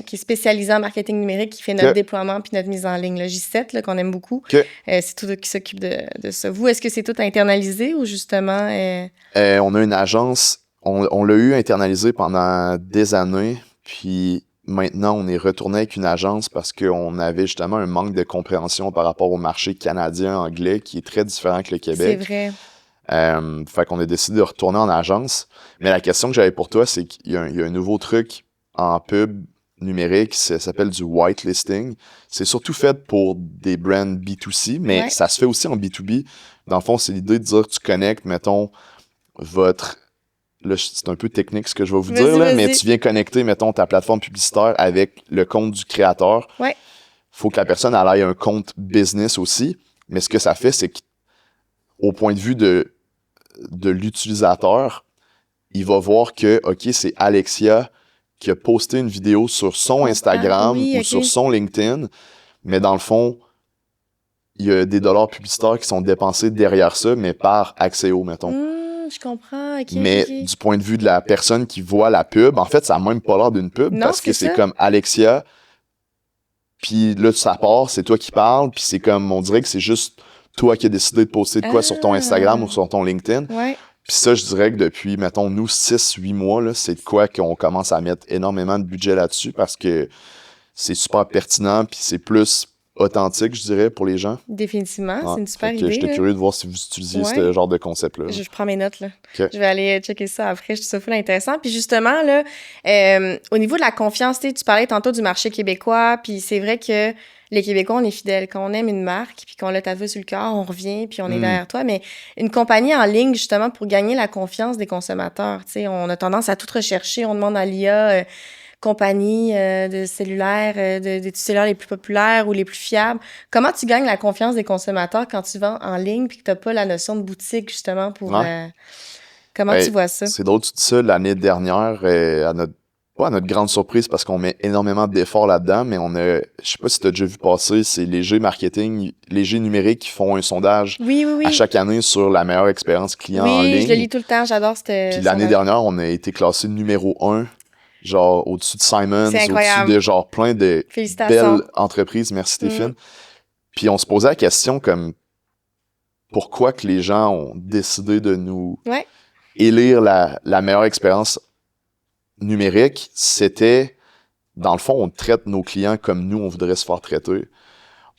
A: qui est spécialisée en marketing numérique, qui fait notre déploiement puis notre mise en ligne. Le J7, là, qu'on aime beaucoup, c'est tout qui s'occupe de ça. Vous, est-ce que c'est tout internalisé ou justement...
B: on a une agence, on l'a eu internalisé pendant des années, puis maintenant, on est retourné avec une agence parce qu'on avait justement un manque de compréhension par rapport au marché canadien-anglais qui est très différent que le Québec.
A: C'est vrai.
B: Fait qu'on a décidé de retourner en agence. Mais la question que j'avais pour toi, c'est qu'il y a un nouveau truc en pub numérique, ça s'appelle du whitelisting. C'est surtout fait pour des brands B2C, mais ça se fait aussi en B2B. Dans le fond, c'est l'idée de dire tu connectes, mettons, là, c'est un peu technique ce que je vais vous dire, là, mais tu viens connecter, mettons, ta plateforme publicitaire avec le compte du créateur.
A: Ouais.
B: Faut que la personne elle ait un compte business aussi. Mais ce que ça fait, c'est qu'au point de vue de l'utilisateur, il va voir que, OK, c'est Alexia qui a posté une vidéo sur son Instagram ou sur son LinkedIn, mais dans le fond, il y a des dollars publicitaires qui sont dépensés derrière ça, mais par Axéo, mettons.
A: Je comprends. OK,
B: Mais
A: OK.
B: du point de vue de la personne qui voit la pub, en fait, ça n'a même pas l'air d'une pub
A: Non,
B: parce que
A: c'est
B: c'est
A: ça.
B: comme Alexia, puis là, ça part, c'est toi qui parles, puis c'est comme, on dirait que c'est juste toi qui as décidé de poster de quoi sur ton Instagram ou sur ton LinkedIn.
A: Ouais.
B: Puis ça, je dirais que depuis, mettons, nous, 6-8 mois, là, c'est de quoi qu'on commence à mettre énormément de budget là-dessus parce que c'est super pertinent, puis c'est plus authentique, je dirais, pour les gens.
A: Définitivement,
B: Ouais.
A: c'est une super
B: Fait que
A: idée.
B: j'étais
A: là.
B: curieux de voir si vous utilisiez
A: Ouais.
B: ce genre de concept-là.
A: Je prends mes notes, là.
B: OK.
A: Je vais aller checker ça après. Je trouve ça full intéressant. Puis justement, là, au niveau de la confiance, tu parlais tantôt du marché québécois, puis c'est vrai que les Québécois, on est fidèles. Quand on aime une marque, puis qu'on l'a tatoué sur le cœur, on revient, puis on est derrière toi. Mais une compagnie en ligne, justement, pour gagner la confiance des consommateurs, tu sais, on a tendance à tout rechercher. On demande à l'IA... compagnies de cellulaires, des cellulaires les plus populaires ou les plus fiables. Comment tu gagnes la confiance des consommateurs quand tu vends en ligne puis que tu n'as pas la notion de boutique, justement, pour... comment tu vois ça?
B: C'est drôle, tu dis ça, l'année dernière, pas à notre grande surprise parce qu'on met énormément d'efforts là-dedans, mais je sais pas si tu as déjà vu passer, c'est Léger Marketing, Léger Numérique qui font un sondage
A: Oui.
B: à chaque année sur la meilleure expérience client
A: oui,
B: en ligne.
A: je le lis tout le temps, j'adore cette...
B: Puis l'année dernière, on a été classé numéro 1, genre au-dessus de Simons, au-dessus de genre plein de belles entreprises. Merci Stéphane. Puis on se posait la question comme pourquoi que les gens ont décidé de nous élire la meilleure expérience numérique. C'était, dans le fond, on traite nos clients comme nous, on voudrait se faire traiter.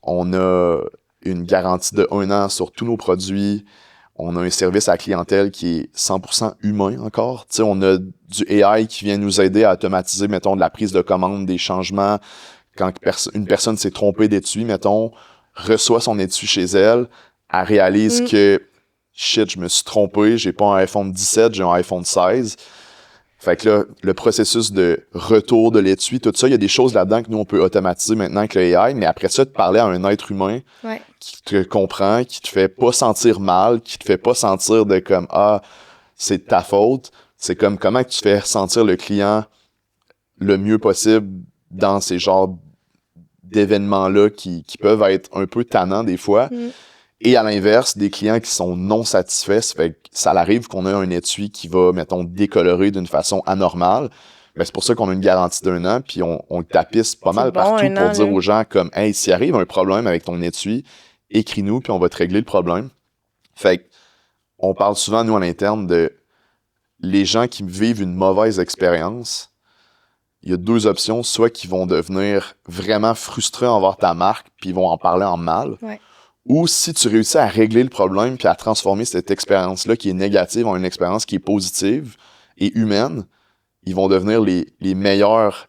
B: On a une garantie de 1 an sur tous nos produits. On a un service à la clientèle qui est 100% humain encore. Tu sais, on a du AI qui vient nous aider à automatiser, mettons, de la prise de commande, des changements. Quand une personne s'est trompée d'étui, mettons, reçoit son étui chez elle, elle réalise que shit, je me suis trompé, j'ai pas un iPhone 17, j'ai un iPhone 16. Fait que là, le processus de retour de l'étui, tout ça, il y a des choses là-dedans que nous, on peut automatiser maintenant avec le AI, mais après ça, de parler à un être humain qui te comprend, qui te fait pas sentir mal, qui te fait pas sentir de comme, ah, c'est de ta faute. C'est comme, comment tu fais sentir le client le mieux possible dans ces genres d'événements-là qui peuvent être un peu tannants des fois. Et à l'inverse, des clients qui sont non satisfaits, ça arrive qu'on a un étui qui va, mettons, décolorer d'une façon anormale. Mais c'est pour ça qu'on a une garantie d'1 an, puis on le tapisse pas mal partout pour dire aux gens comme, hey, s'il arrive un problème avec ton étui, écris-nous, puis on va te régler le problème. Fait que, on parle souvent, nous, en interne, de les gens qui vivent une mauvaise expérience. Il y a 2 options, soit qu'ils vont devenir vraiment frustrés envers ta marque, puis ils vont en parler en mal. Ou si tu réussis à régler le problème puis à transformer cette expérience-là qui est négative en une expérience qui est positive et humaine, ils vont devenir les meilleurs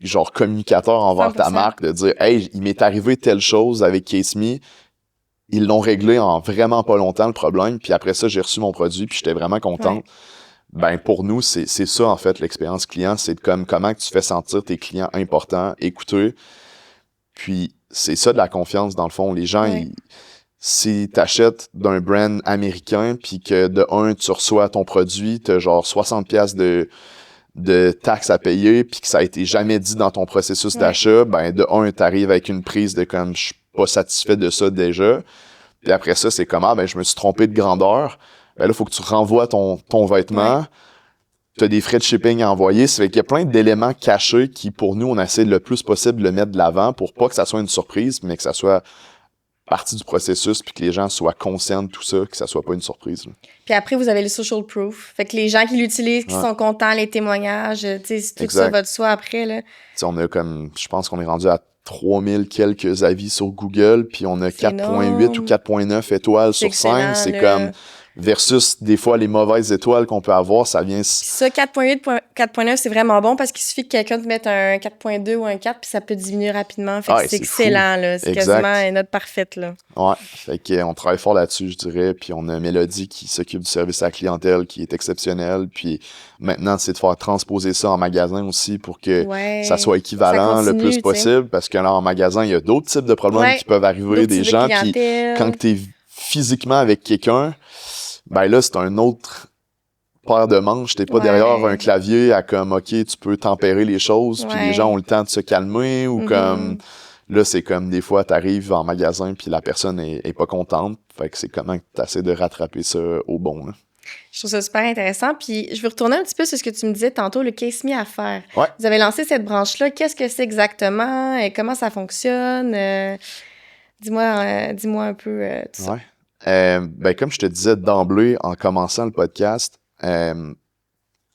B: genre communicateurs envers 100%. Ta marque, de dire « Hey, il m'est arrivé telle chose avec Case Me, ils l'ont réglé en vraiment pas longtemps le problème, puis après ça, j'ai reçu mon produit puis j'étais vraiment content. » Ben pour nous, c'est ça en fait l'expérience client, c'est comme comment tu fais sentir tes clients importants, écoutés. Puis c'est ça de la confiance dans le fond. Les gens, si t'achètes d'un brand américain puis que de un, tu reçois ton produit, t'as genre 60$ de taxes à payer puis que ça a été jamais dit dans ton processus d'achat, ben de un, t'arrives avec une prise de comme je suis pas satisfait de ça déjà. Puis après ça, c'est comme ben je me suis trompé de grandeur. Ben là, faut que tu renvoies ton vêtement. Tu as des frais de shipping à envoyer. Ça fait qu'il y a plein d'éléments cachés qui, pour nous, on essaie le plus possible de le mettre de l'avant pour pas que ça soit une surprise, mais que ça soit partie du processus puis que les gens soient conscients de tout ça, que ça soit pas une surprise. Là.
A: Puis après, vous avez le social proof. Fait que les gens qui l'utilisent, qui sont contents, les témoignages, tu sais, tout ça va de soi après, là.
B: T'sais, on a comme, je pense qu'on est rendu à 3000 quelques avis sur Google, puis on a 4.8 ou 4.9 étoiles sur 5. C'est comme... Versus, des fois, les mauvaises étoiles qu'on peut avoir, ça vient...
A: Ça, 4.8, 4.9, c'est vraiment bon parce qu'il suffit que quelqu'un te mette un 4.2 ou un 4, puis ça peut diminuer rapidement. Fait que c'est excellent, là. C'est quasiment une note parfaite, là.
B: Ouais. Fait qu'on travaille fort là-dessus, je dirais. Puis on a Mélodie qui s'occupe du service à la clientèle, qui est exceptionnel. Puis maintenant, c'est de faire transposer ça en magasin aussi pour que ça soit équivalent le plus possible. Parce que là, en magasin, il y a d'autres types de problèmes qui peuvent arriver. Des gens qui, quand t'es physiquement avec quelqu'un, ben là, c'est un autre paire de manches. T'es pas derrière un clavier à comme, OK, tu peux tempérer les choses, puis les gens ont le temps de se calmer, ou comme Là, c'est comme des fois, t'arrives en magasin puis la personne est pas contente. Fait que c'est comment tu essaies de rattraper ça au bon, là.
A: Je trouve ça super intéressant. Puis je veux retourner un petit peu sur ce que tu me disais tantôt, le Case Me à faire.
B: Ouais.
A: Vous avez lancé cette branche-là. Qu'est-ce que c'est exactement? Et comment ça fonctionne? Dis-moi un peu tout ça.
B: Ouais. Ben, comme je te disais d'emblée, en commençant le podcast, à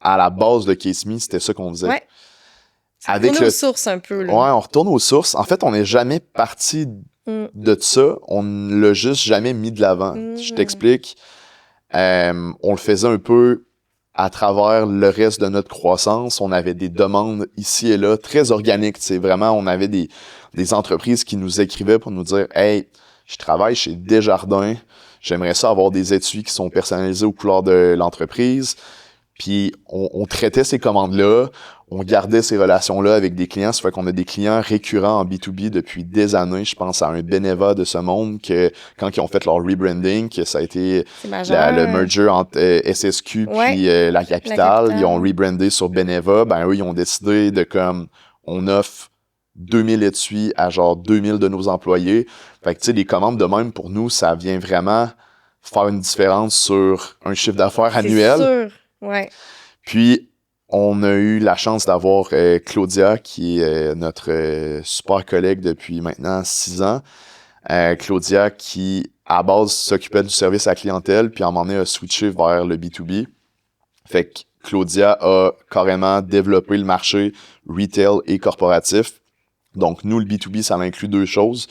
B: la base de Case Me, c'était ça qu'on faisait.
A: Ouais.
B: Avec
A: Retourner aux sources un peu, là.
B: Ouais, on retourne aux sources. En fait, on n'est jamais parti de ça. On l'a juste jamais mis de l'avant. Je t'explique. On le faisait un peu à travers le reste de notre croissance. On avait des demandes ici et là, très organiques. C'est vraiment, on avait des entreprises qui nous écrivaient pour nous dire « Hey, je travaille chez Desjardins. J'aimerais ça avoir des étuis qui sont personnalisés aux couleurs de l'entreprise. » Puis on traitait ces commandes-là, on gardait ces relations-là avec des clients. Ça fait qu'on a des clients récurrents en B2B depuis des années. Je pense à un Beneva de ce monde que quand ils ont fait leur rebranding, que ça a été le merger entre SSQ puis la Capitale, ils ont rebrandé sur Beneva. Ben eux, ils ont décidé de comme on offre 2000 étuis à genre 2000 de nos employés. Fait que tu sais, les commandes de même pour nous, ça vient vraiment faire une différence sur un chiffre d'affaires annuel.
A: C'est sûr. Ouais.
B: Puis, on a eu la chance d'avoir Claudia, qui est notre super collègue depuis maintenant 6 ans. Claudia qui, à base, s'occupait du service à la clientèle, puis à un moment donné, a switché vers le B2B. Fait que Claudia a carrément développé le marché retail et corporatif. Donc, nous, le B2B, ça inclut 2 choses.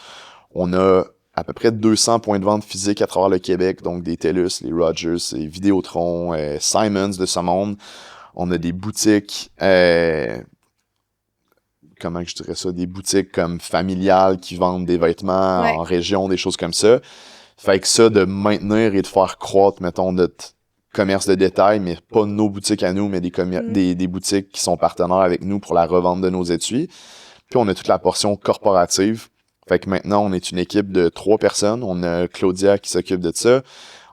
B: On a à peu près 200 points de vente physiques à travers le Québec, donc des TELUS, les Rogers, les Vidéotron, Simons de ce monde. On a des boutiques, comment je dirais ça, des boutiques comme familiales qui vendent des vêtements en région, des choses comme ça. Fait que ça, de maintenir et de faire croître, mettons, notre commerce de détail, mais pas nos boutiques à nous, mais des boutiques qui sont partenaires avec nous pour la revente de nos étuis. Puis on a toute la portion corporative. Fait que maintenant, on est une équipe de 3 personnes. On a Claudia qui s'occupe de ça.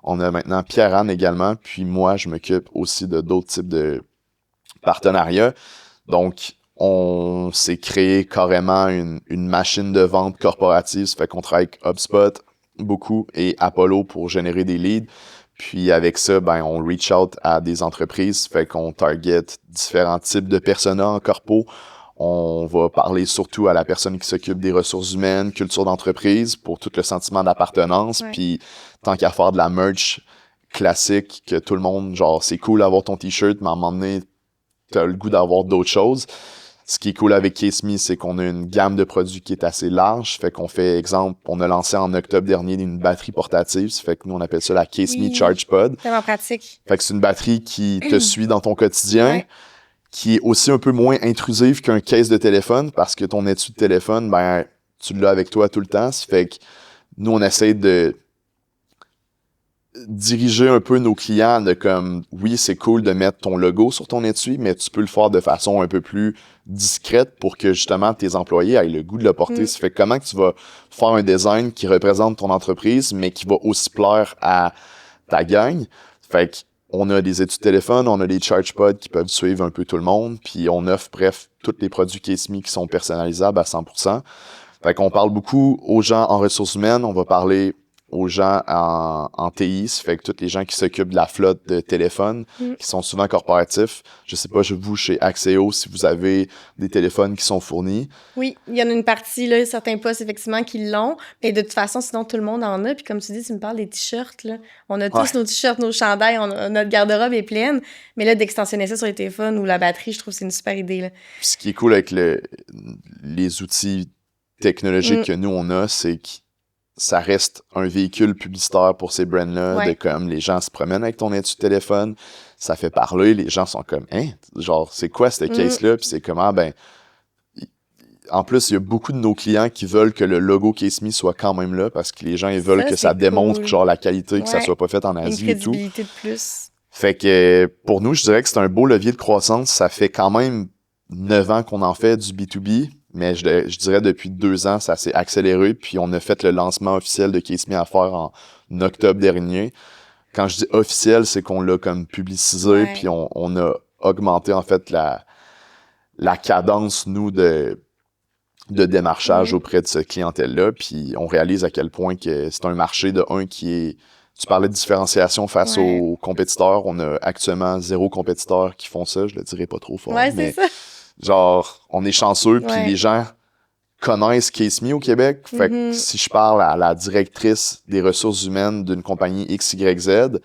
B: On a maintenant Pierre-Anne également. Puis moi, je m'occupe aussi de d'autres types de partenariats. Donc, on s'est créé carrément une machine de vente corporative. Ça fait qu'on travaille avec HubSpot beaucoup et Apollo pour générer des leads. Puis avec ça, ben on reach out à des entreprises. Fait qu'on target différents types de personas en corpo. On va parler surtout à la personne qui s'occupe des ressources humaines, culture d'entreprise, pour tout le sentiment d'appartenance. Puis tant qu'à faire de la merch classique, que tout le monde, genre, c'est cool d'avoir ton t-shirt, mais à un moment donné, t'as le goût d'avoir d'autres choses. Ce qui est cool avec Case Me, c'est qu'on a une gamme de produits qui est assez large. Fait qu'on fait, exemple, on a lancé en octobre dernier une batterie portative. Ça fait que nous, on appelle ça la Case Me Charge Pod.
A: Tellement pratique.
B: Fait que c'est une batterie qui te suit dans ton quotidien. Qui est aussi un peu moins intrusive qu'un case de téléphone, parce que ton étui de téléphone, ben, tu l'as avec toi tout le temps. Ça fait que nous, on essaie de diriger un peu nos clients de comme, oui, c'est cool de mettre ton logo sur ton étui, mais tu peux le faire de façon un peu plus discrète pour que, justement, tes employés aient le goût de le porter. Ça fait que comment que tu vas faire un design qui représente ton entreprise, mais qui va aussi plaire à ta gang. Fait que on a des étuis de téléphone, on a des ChargePods qui peuvent suivre un peu tout le monde, puis on offre, bref, tous les produits Case Me qui sont personnalisables à 100%. Fait qu'on parle beaucoup aux gens en ressources humaines, on va parler aux gens en TI, ça fait que tous les gens qui s'occupent de la flotte de téléphones, qui sont souvent corporatifs. Je sais pas, vous, chez Axéo, si vous avez des téléphones qui sont fournis.
A: Oui, il y en a une partie, là, certains postes, effectivement, qui l'ont. Mais de toute façon, sinon, tout le monde en a. Puis comme tu dis, tu me parles des t-shirts, là. On a tous nos t-shirts, nos chandails, notre garde-robe est pleine. Mais là, d'extensionner ça sur les téléphones ou la batterie, je trouve que c'est une super idée, là.
B: Puis ce qui est cool avec les outils technologiques que nous, on a, c'est que ça reste un véhicule publicitaire pour ces brands-là, de comme les gens se promènent avec ton étui de téléphone, ça fait parler, les gens sont comme, hein, genre, c'est quoi cette case-là? Puis c'est comment, ben, en plus, il y a beaucoup de nos clients qui veulent que le logo Case Me soit quand même là, parce que les gens, ils veulent que ça démontre, genre, la qualité, que ça soit pas fait en Asie et tout.
A: Une crédibilité de plus.
B: Fait que, pour nous, je dirais que c'est un beau levier de croissance. Ça fait quand même 9 ans qu'on en fait du B2B. Mais je dirais depuis 2 ans, ça s'est accéléré. Puis on a fait le lancement officiel de Case Me à faire en octobre dernier. Quand je dis officiel, c'est qu'on l'a comme publicisé. Puis on a augmenté en fait la cadence, nous, de de démarchage auprès de cette clientèle-là. Puis on réalise à quel point que c'est un marché de un qui est... Tu parlais de différenciation face aux compétiteurs. On a actuellement 0 compétiteurs qui font ça. Je le dirais pas trop fort.
A: Ouais,
B: mais
A: c'est ça.
B: genre, on est chanceux. Puis les gens connaissent CaseMe au Québec. Fait que si je parle à la directrice des ressources humaines d'une compagnie XYZ,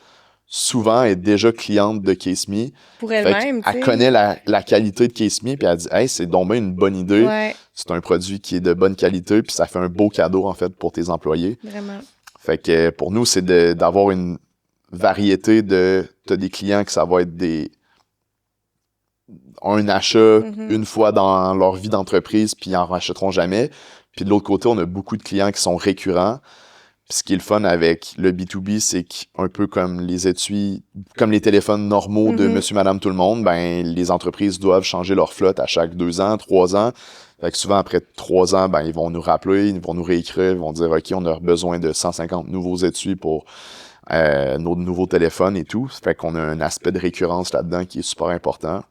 B: souvent elle est déjà cliente de CaseMe.
A: Pour elle-même,
B: elle connaît la qualité de CaseMe, puis elle dit « Hey, c'est donc bien une bonne idée. C'est un produit qui est de bonne qualité, puis ça fait un beau cadeau, en fait, pour tes employés. »
A: Vraiment.
B: Fait que pour nous, c'est d'avoir une variété de... T'as des clients que ça va être un achat une fois dans leur vie d'entreprise, puis ils en rachèteront jamais. Puis de l'autre côté, on a beaucoup de clients qui sont récurrents. Puis ce qui est le fun avec le B2B, c'est qu'un peu comme les étuis, comme les téléphones normaux de monsieur, madame, tout le monde, ben les entreprises doivent changer leur flotte à chaque 2 ans, 3 ans. Fait que souvent, après 3 ans, ben ils vont nous rappeler, ils vont nous réécrire, ils vont dire « OK, on a besoin de 150 nouveaux étuis pour nos nouveaux téléphones et tout. » Fait qu'on a un aspect de récurrence là-dedans qui est super important.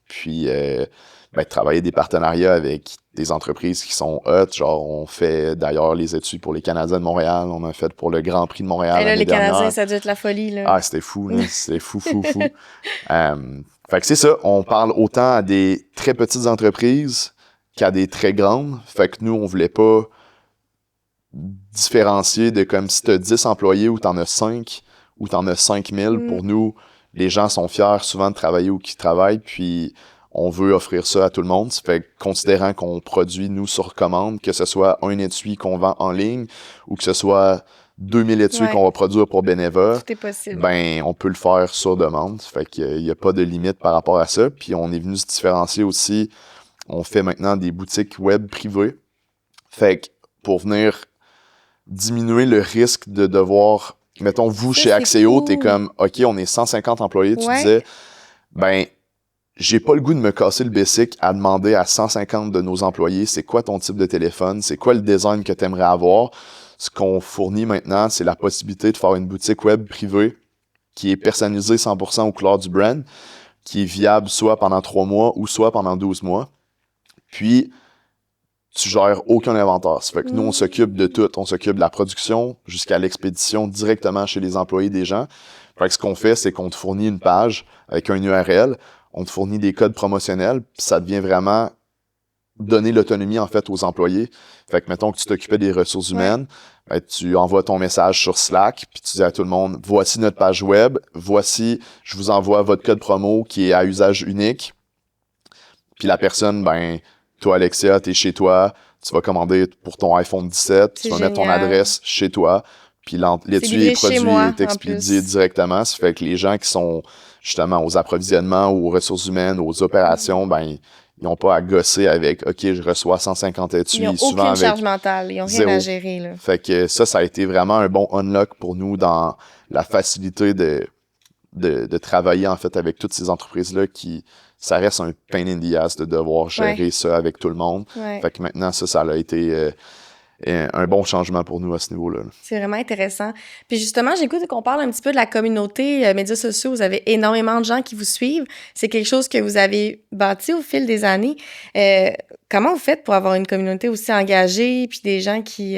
B: Puis, travailler des partenariats avec des entreprises qui sont hot. Genre, on fait d'ailleurs les études pour les Canadiens de Montréal. On a fait pour le Grand Prix de Montréal.
A: Et là,
B: les
A: Canadiens, ça doit être la folie, là.
B: Ah, c'était fou, là. C'était fou. Fait que c'est ça. On parle autant à des très petites entreprises qu'à des très grandes. Fait que nous, on voulait pas différencier de comme si t'as 10 employés ou t'en as 5 ou t'en as 5000. Pour nous, les gens sont fiers souvent de travailler où ils travaillent, puis on veut offrir ça à tout le monde. Ça fait que, considérant qu'on produit, nous, sur commande, que ce soit un étui qu'on vend en ligne ou que ce soit 2000 étuis qu'on va produire pour Beneva,
A: tout est possible.
B: Ben, on peut le faire sur demande. Fait qu'il n'y a pas de limite par rapport à ça. Puis on est venu se différencier aussi. On fait maintenant des boutiques web privées. Fait que pour venir diminuer le risque de devoir... Mettons, vous, chez Axéo, t'es comme, OK, on est 150 employés, tu disais, ben, j'ai pas le goût de me casser le basic à demander à 150 de nos employés, c'est quoi ton type de téléphone, c'est quoi le design que t'aimerais avoir. Ce qu'on fournit maintenant, c'est la possibilité de faire une boutique web privée qui est personnalisée 100% aux couleurs du brand, qui est viable soit pendant 3 mois ou soit pendant 12 mois. Puis, tu gères aucun inventaire. Ça fait que nous, on s'occupe de tout. On s'occupe de la production jusqu'à l'expédition directement chez les employés des gens. Fait que ce qu'on fait, c'est qu'on te fournit une page avec un URL, on te fournit des codes promotionnels, puis ça devient vraiment donner l'autonomie, en fait, aux employés. Fait que, mettons que tu t'occupais des ressources humaines, ben, tu envoies ton message sur Slack, puis tu dis à tout le monde, voici notre page web, voici, je vous envoie votre code promo qui est à usage unique. Puis la personne, ben, toi, Alexia, t'es chez toi, tu vas commander pour ton iPhone 17, tu vas mettre ton adresse chez toi, puis l'étui est produit est expédié directement. Ça fait que les gens qui sont justement aux approvisionnements, aux ressources humaines, aux opérations, ben, ils n'ont pas à gosser avec « OK, je reçois 150 étuis. »
A: Ils n'ont aucune charge mentale, ils n'ont rien à gérer. Là.
B: Fait que ça a été vraiment un bon unlock pour nous dans la facilité de travailler en fait avec toutes ces entreprises-là qui... Ça reste un pain in the ass de devoir gérer ça avec tout le monde. Fait que maintenant, ça a été un bon changement pour nous à ce niveau-là.
A: C'est vraiment intéressant. Puis justement, j'écoute qu'on parle un petit peu de la communauté médias sociaux. Vous avez énormément de gens qui vous suivent. C'est quelque chose que vous avez bâti au fil des années. Comment vous faites pour avoir une communauté aussi engagée, puis des gens qui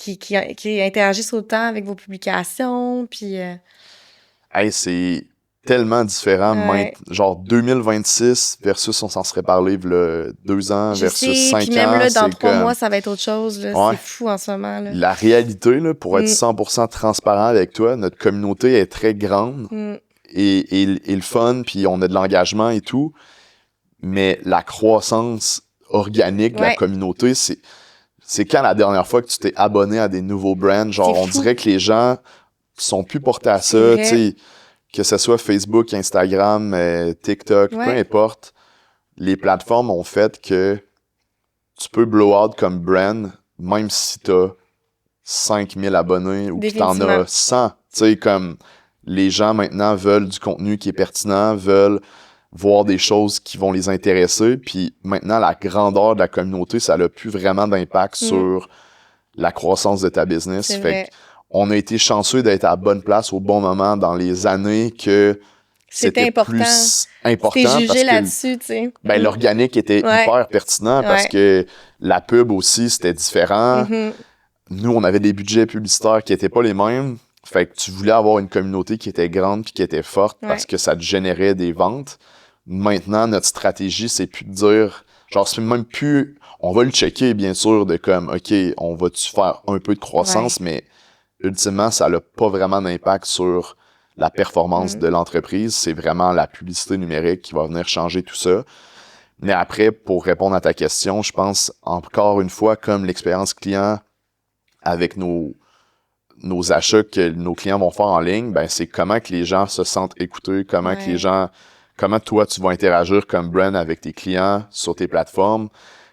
A: interagissent autant avec vos publications, puis...
B: Hey, c'est... tellement différent, genre 2026 versus on s'en serait parlé là, 2 ans versus 5 ans.
A: Puis même là, dans 3 mois, ça va être autre chose. Là. C'est fou en ce moment. Là.
B: La réalité, là, pour être 100% transparent avec toi, notre communauté est très grande et le fun, puis on a de l'engagement et tout, mais la croissance organique de la communauté, c'est quand la dernière fois que tu t'es abonné à des nouveaux brands, genre on dirait que les gens sont plus portés à ça, tu sais. Que ce soit Facebook, Instagram, TikTok, peu importe, les plateformes ont fait que tu peux blow out comme brand, même si t'as 5000 abonnés ou que t'en as 100. Tu sais, comme les gens maintenant veulent du contenu qui est pertinent, veulent voir des choses qui vont les intéresser. Puis maintenant, la grandeur de la communauté, ça n'a plus vraiment d'impact sur la croissance de ta business. Fait que on a été chanceux d'être à la bonne place au bon moment dans les années que c'était plus important.
A: T'es
B: parce
A: jugé
B: que
A: là-dessus, tu sais.
B: l'organique était hyper pertinent parce que la pub aussi, c'était différent.
A: Mm-hmm.
B: Nous, on avait des budgets publicitaires qui étaient pas les mêmes. Fait que tu voulais avoir une communauté qui était grande puis qui était forte parce que ça te générait des ventes. Maintenant, notre stratégie, c'est plus de dire, genre, c'est même plus, on va le checker, bien sûr, de comme, OK, on va-tu faire un peu de croissance, mais ultimement, ça n'a pas vraiment d'impact sur la performance de l'entreprise. C'est vraiment la publicité numérique qui va venir changer tout ça. Mais après, pour répondre à ta question, je pense, encore une fois, comme l'expérience client avec nos achats que nos clients vont faire en ligne, ben c'est comment que les gens se sentent écoutés, comment que les gens, comment toi tu vas interagir comme brand avec tes clients sur tes plateformes.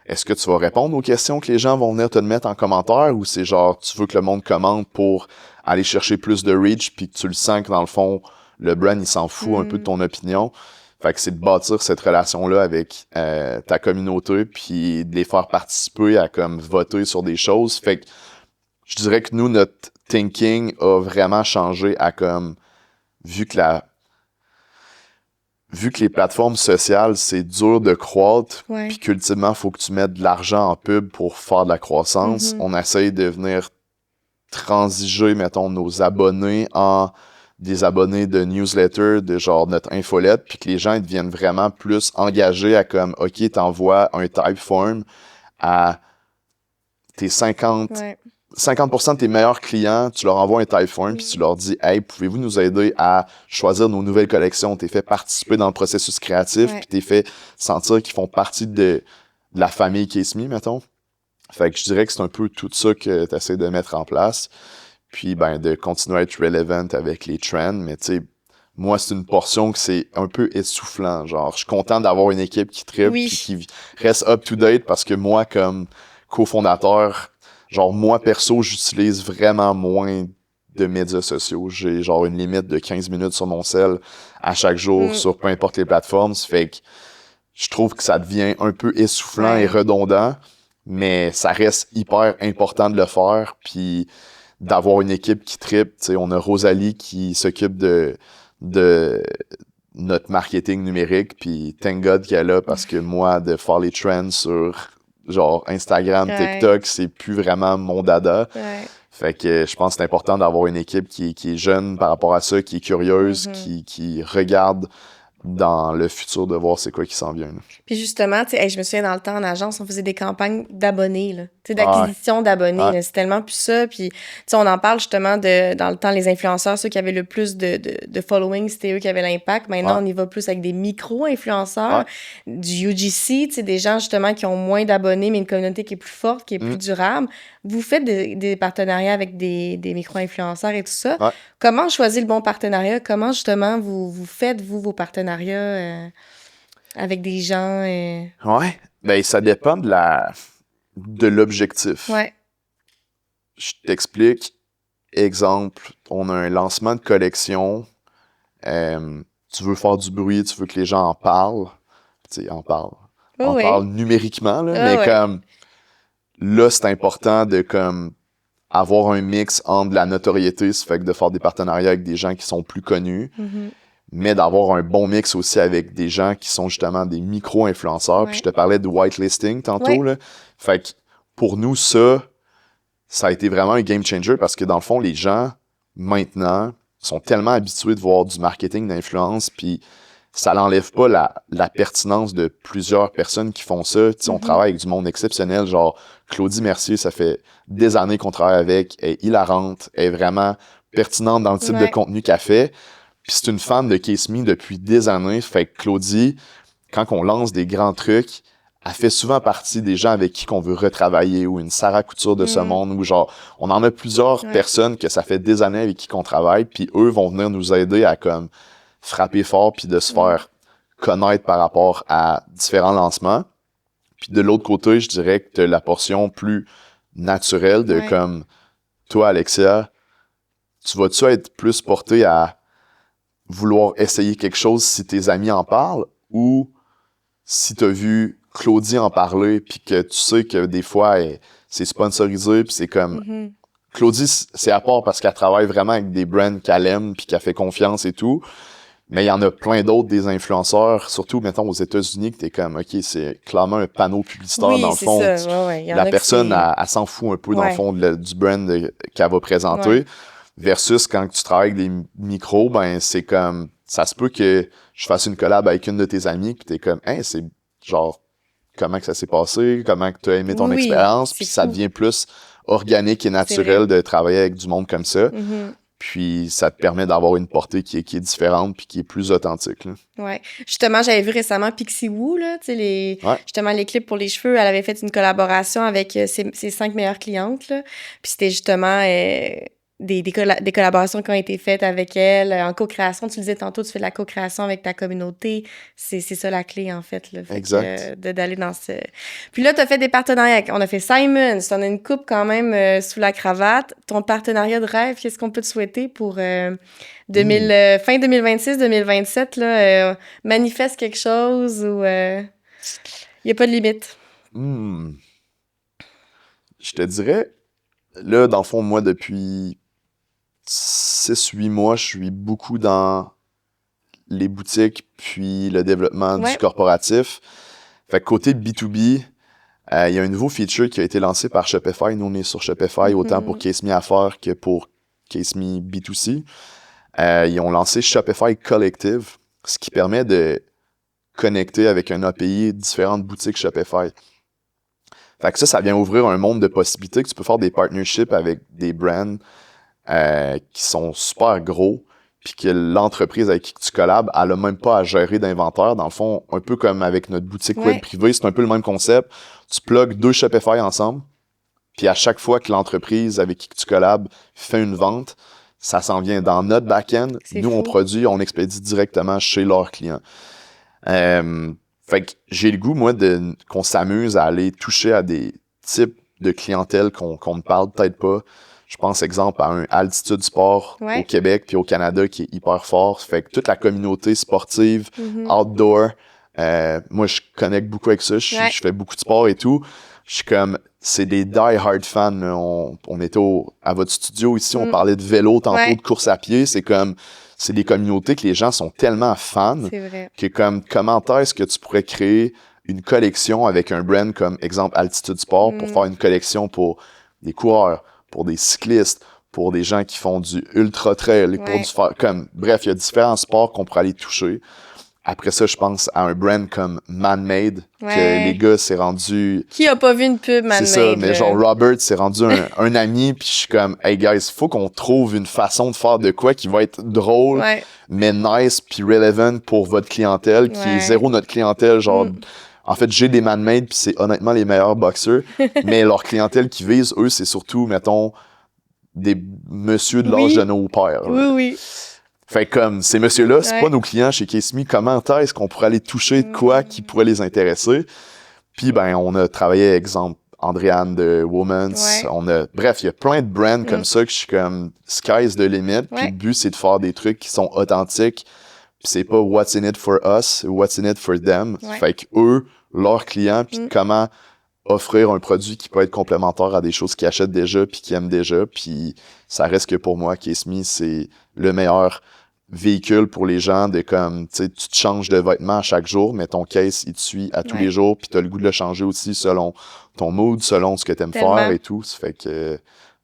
B: Est-ce que tu vas répondre aux questions que les gens vont venir te mettre en commentaire ou c'est genre tu veux que le monde commente pour aller chercher plus de reach puis que tu le sens que dans le fond le brand il s'en fout un peu de ton opinion. Fait que c'est de bâtir cette relation-là avec ta communauté puis de les faire participer à comme voter sur des choses. Fait que je dirais que nous, notre thinking a vraiment changé à comme, vu que les plateformes sociales, c'est dur de croître, puis qu'ultimement, il faut que tu mettes de l'argent en pub pour faire de la croissance, on essaye de venir transiger, mettons, nos abonnés en des abonnés de newsletter, de genre notre infolette, puis que les gens ils deviennent vraiment plus engagés à comme, OK, t'envoies un Typeform à tes 50% de tes meilleurs clients, tu leur envoies un Typeform puis tu leur dis « Hey, pouvez-vous nous aider à choisir nos nouvelles collections? » T'es fait participer dans le processus créatif puis t'es fait sentir qu'ils font partie de la famille Case Me, mettons. Fait que je dirais que c'est un peu tout ça que tu essaies de mettre en place. Puis, ben, de continuer à être relevant avec les trends. Mais tu sais, moi, c'est une portion que c'est un peu essoufflant. Genre, je suis content d'avoir une équipe qui trippe puis qui reste up-to-date parce que moi, comme cofondateur, genre, moi, perso, j'utilise vraiment moins de médias sociaux. J'ai genre une limite de 15 minutes sur mon cell à chaque jour sur peu importe les plateformes. Ça fait que je trouve que ça devient un peu essoufflant et redondant, mais ça reste hyper important de le faire puis d'avoir une équipe qui trippe. Tu sais, on a Rosalie qui s'occupe de notre marketing numérique puis thank God qu'elle est là parce que moi, de faire les trends sur genre Instagram, TikTok, c'est plus vraiment mon dada. Fait que je pense que c'est important d'avoir une équipe qui est jeune par rapport à ça, qui est curieuse, qui regarde dans le futur de voir c'est quoi qui s'en vient. Là.
A: Puis justement, tu sais, je me souviens dans le temps en agence, on faisait des campagnes d'abonnés, là, tu sais, d'acquisition d'abonnés. Là, c'est tellement plus ça. Puis, tu sais, on en parle justement dans le temps, les influenceurs, ceux qui avaient le plus de following, c'était eux qui avaient l'impact. Maintenant, on y va plus avec des micro-influenceurs, du UGC, tu sais, des gens justement qui ont moins d'abonnés, mais une communauté qui est plus forte, qui est plus durable. Vous faites des partenariats avec des micro-influenceurs et tout ça. Comment choisir le bon partenariat? Comment justement vous faites, vos partenariats avec des gens?
B: Ouais, ben ça dépend de l'objectif. Je t'explique. Exemple, on a un lancement de collection. Tu veux faire du bruit, tu veux que les gens en parlent. Tu sais, on parle numériquement, là, mais comme là, c'est important de comme avoir un mix entre la notoriété, ça fait que de faire des partenariats avec des gens qui sont plus connus, mais d'avoir un bon mix aussi avec des gens qui sont justement des micro-influenceurs. Puis je te parlais de whitelisting tantôt, là. Fait que pour nous, ça a été vraiment un game changer parce que dans le fond, les gens, maintenant, sont tellement habitués de voir du marketing d'influence, puis ça n'enlève pas la pertinence de plusieurs personnes qui font ça. Tu sais, on travaille avec du monde exceptionnel, genre Claudie Mercier, ça fait des années qu'on travaille avec, elle est hilarante, elle est vraiment pertinente dans le type de contenu qu'elle fait. Puis c'est une fan de Case Me depuis des années. Fait que Claudie, quand on lance des grands trucs, elle fait souvent partie des gens avec qui qu'on veut retravailler ou une Sarah Couture de ce monde ou genre, on en a plusieurs personnes que ça fait des années avec qui qu'on travaille puis eux vont venir nous aider à comme frapper fort puis de se faire connaître par rapport à différents lancements. Puis de l'autre côté, je dirais que t'as la portion plus naturelle de comme, toi, Alexia, tu vas-tu être plus porté à vouloir essayer quelque chose si tes amis en parlent ou si t'as vu Claudie en parler puis que tu sais que des fois, c'est sponsorisé puis c'est comme... Claudie, c'est à part parce qu'elle travaille vraiment avec des brands qu'elle aime puis qu'elle fait confiance et tout. Mais il y en a plein d'autres, des influenceurs, surtout, mettons, aux États-Unis, que t'es comme, OK, c'est clairement un panneau publicitaire,
A: Oui,
B: dans le
A: c'est
B: fond.
A: ça. Ouais. Il y en
B: La
A: a que
B: personne,
A: c'est...
B: elle s'en fout un peu, dans le
A: Ouais.
B: fond, du brand qu'elle va présenter.
A: Ouais.
B: Versus quand tu travailles avec des micros, ben, c'est comme, ça se peut que je fasse une collab avec une de tes amies, puis t'es comme, hein, c'est genre, comment que ça s'est passé, comment que t'as aimé ton
A: Oui,
B: expérience,
A: c'est
B: puis ça
A: fou.
B: devient plus organique et naturel de travailler avec du monde comme ça.
A: Mhm.
B: Puis ça te permet d'avoir une portée qui est différente puis qui est plus authentique, là.
A: Ouais. Justement, j'avais vu récemment Pixie Woo, là, tu sais,
B: Ouais.
A: justement, les clips pour les cheveux. Elle avait fait une collaboration avec ses 5 meilleures clientes, là. Puis c'était justement des collaborations qui ont été faites avec elle en co-création. Tu le disais tantôt, tu fais de la co-création avec ta communauté. C'est ça la clé, en fait, là. Fait
B: Exact.
A: d'aller dans ce... Puis là, t'as fait des partenariats. On a fait Simon. T'en as une coupe quand même sous la cravate. Ton partenariat de rêve, qu'est-ce qu'on peut te souhaiter pour fin 2026-2027, là? Manifeste quelque chose ou... Il n'y a pas de limite.
B: Je te dirais, là, dans le fond, moi, depuis 6-8 mois, je suis beaucoup dans les boutiques puis le développement du corporatif. Fait que côté B2B, il y a un nouveau feature qui a été lancé par Shopify. Nous, on est sur Shopify autant pour Case Me Affaires que pour Case Me B2C. Ils ont lancé Shopify Collective, ce qui permet de connecter avec un API différentes boutiques Shopify. Fait que ça vient ouvrir un monde de possibilités que tu peux faire des partnerships avec des brands qui sont super gros, puis que l'entreprise avec qui tu collabes, elle a même pas à gérer d'inventaire. Dans le fond, un peu comme avec notre boutique web privée, c'est un peu le même concept. Tu plugues 2 Shopify ensemble, puis à chaque fois que l'entreprise avec qui tu collabes fait une vente, ça s'en vient dans notre back-end. Nous, on produit, on expédie directement chez leurs clients. Fait que j'ai le goût, moi, qu'on s'amuse à aller toucher à des types de clientèle qu'on ne parle peut-être pas. Je pense, exemple, à un Altitude Sport au Québec puis au Canada qui est hyper fort. Fait que toute la communauté sportive, outdoor, moi, je connecte beaucoup avec ça. Je fais beaucoup de sport et tout. Je suis comme, c'est des die-hard fans. On était à votre studio ici, on parlait de vélo tantôt, de course à pied. C'est comme, c'est des communautés que les gens sont tellement fans que comme, comment est-ce que tu pourrais créer une collection avec un brand comme, exemple, Altitude Sport pour faire une collection pour des coureurs, pour des cyclistes, pour des gens qui font du ultra-trail, pour comme, bref, il y a différents sports qu'on pourrait aller toucher. Après ça, je pense à un brand comme Man-Made, que les gars, c'est rendu...
A: Qui a pas vu une pub Man-Made?
B: C'est ça, mais genre Robert, c'est rendu un ami, puis je suis comme, hey guys, faut qu'on trouve une façon de faire de quoi qui va être drôle, mais nice, puis relevant pour votre clientèle, qui est zéro notre clientèle, genre... En fait, j'ai des Man-Made, puis c'est honnêtement les meilleurs boxeurs, mais leur clientèle qui vise, eux, c'est surtout, mettons, des messieurs de l'âge de nos pères.
A: Oui.
B: Fait comme ces messieurs-là, c'est pas nos clients chez Case Me, comment est-ce qu'on pourrait aller toucher de quoi qui pourrait les intéresser? Puis, ben, on a travaillé, exemple, Andréane de Women's. Bref, il y a plein de brands comme ça que je suis comme, sky's the limit. Puis le but, c'est de faire des trucs qui sont authentiques. Puis c'est pas what's in it for us, what's in it for them. Fait que eux, leurs clients, puis comment offrir un produit qui peut être complémentaire à des choses qu'ils achètent déjà puis qu'ils aiment déjà. Puis ça reste que pour moi, Case Me, c'est le meilleur véhicule pour les gens de comme, tu sais, tu te changes de vêtements à chaque jour, mais ton case, il te suit à tous les jours, puis t'as le goût de le changer aussi selon ton mood, selon ce que t'aimes faire et tout. Ça fait que,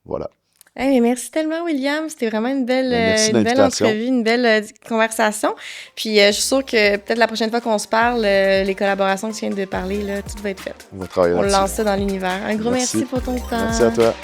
B: voilà.
A: Hey, merci tellement, William. C'était vraiment une belle entrevue, une belle conversation. Puis je suis sûre que peut-être la prochaine fois qu'on se parle, les collaborations que tu viens de parler, là, tout va être fait.
B: On va travailler
A: là-dessus. On lance ça dans l'univers. Un gros merci pour ton temps.
B: Merci à toi.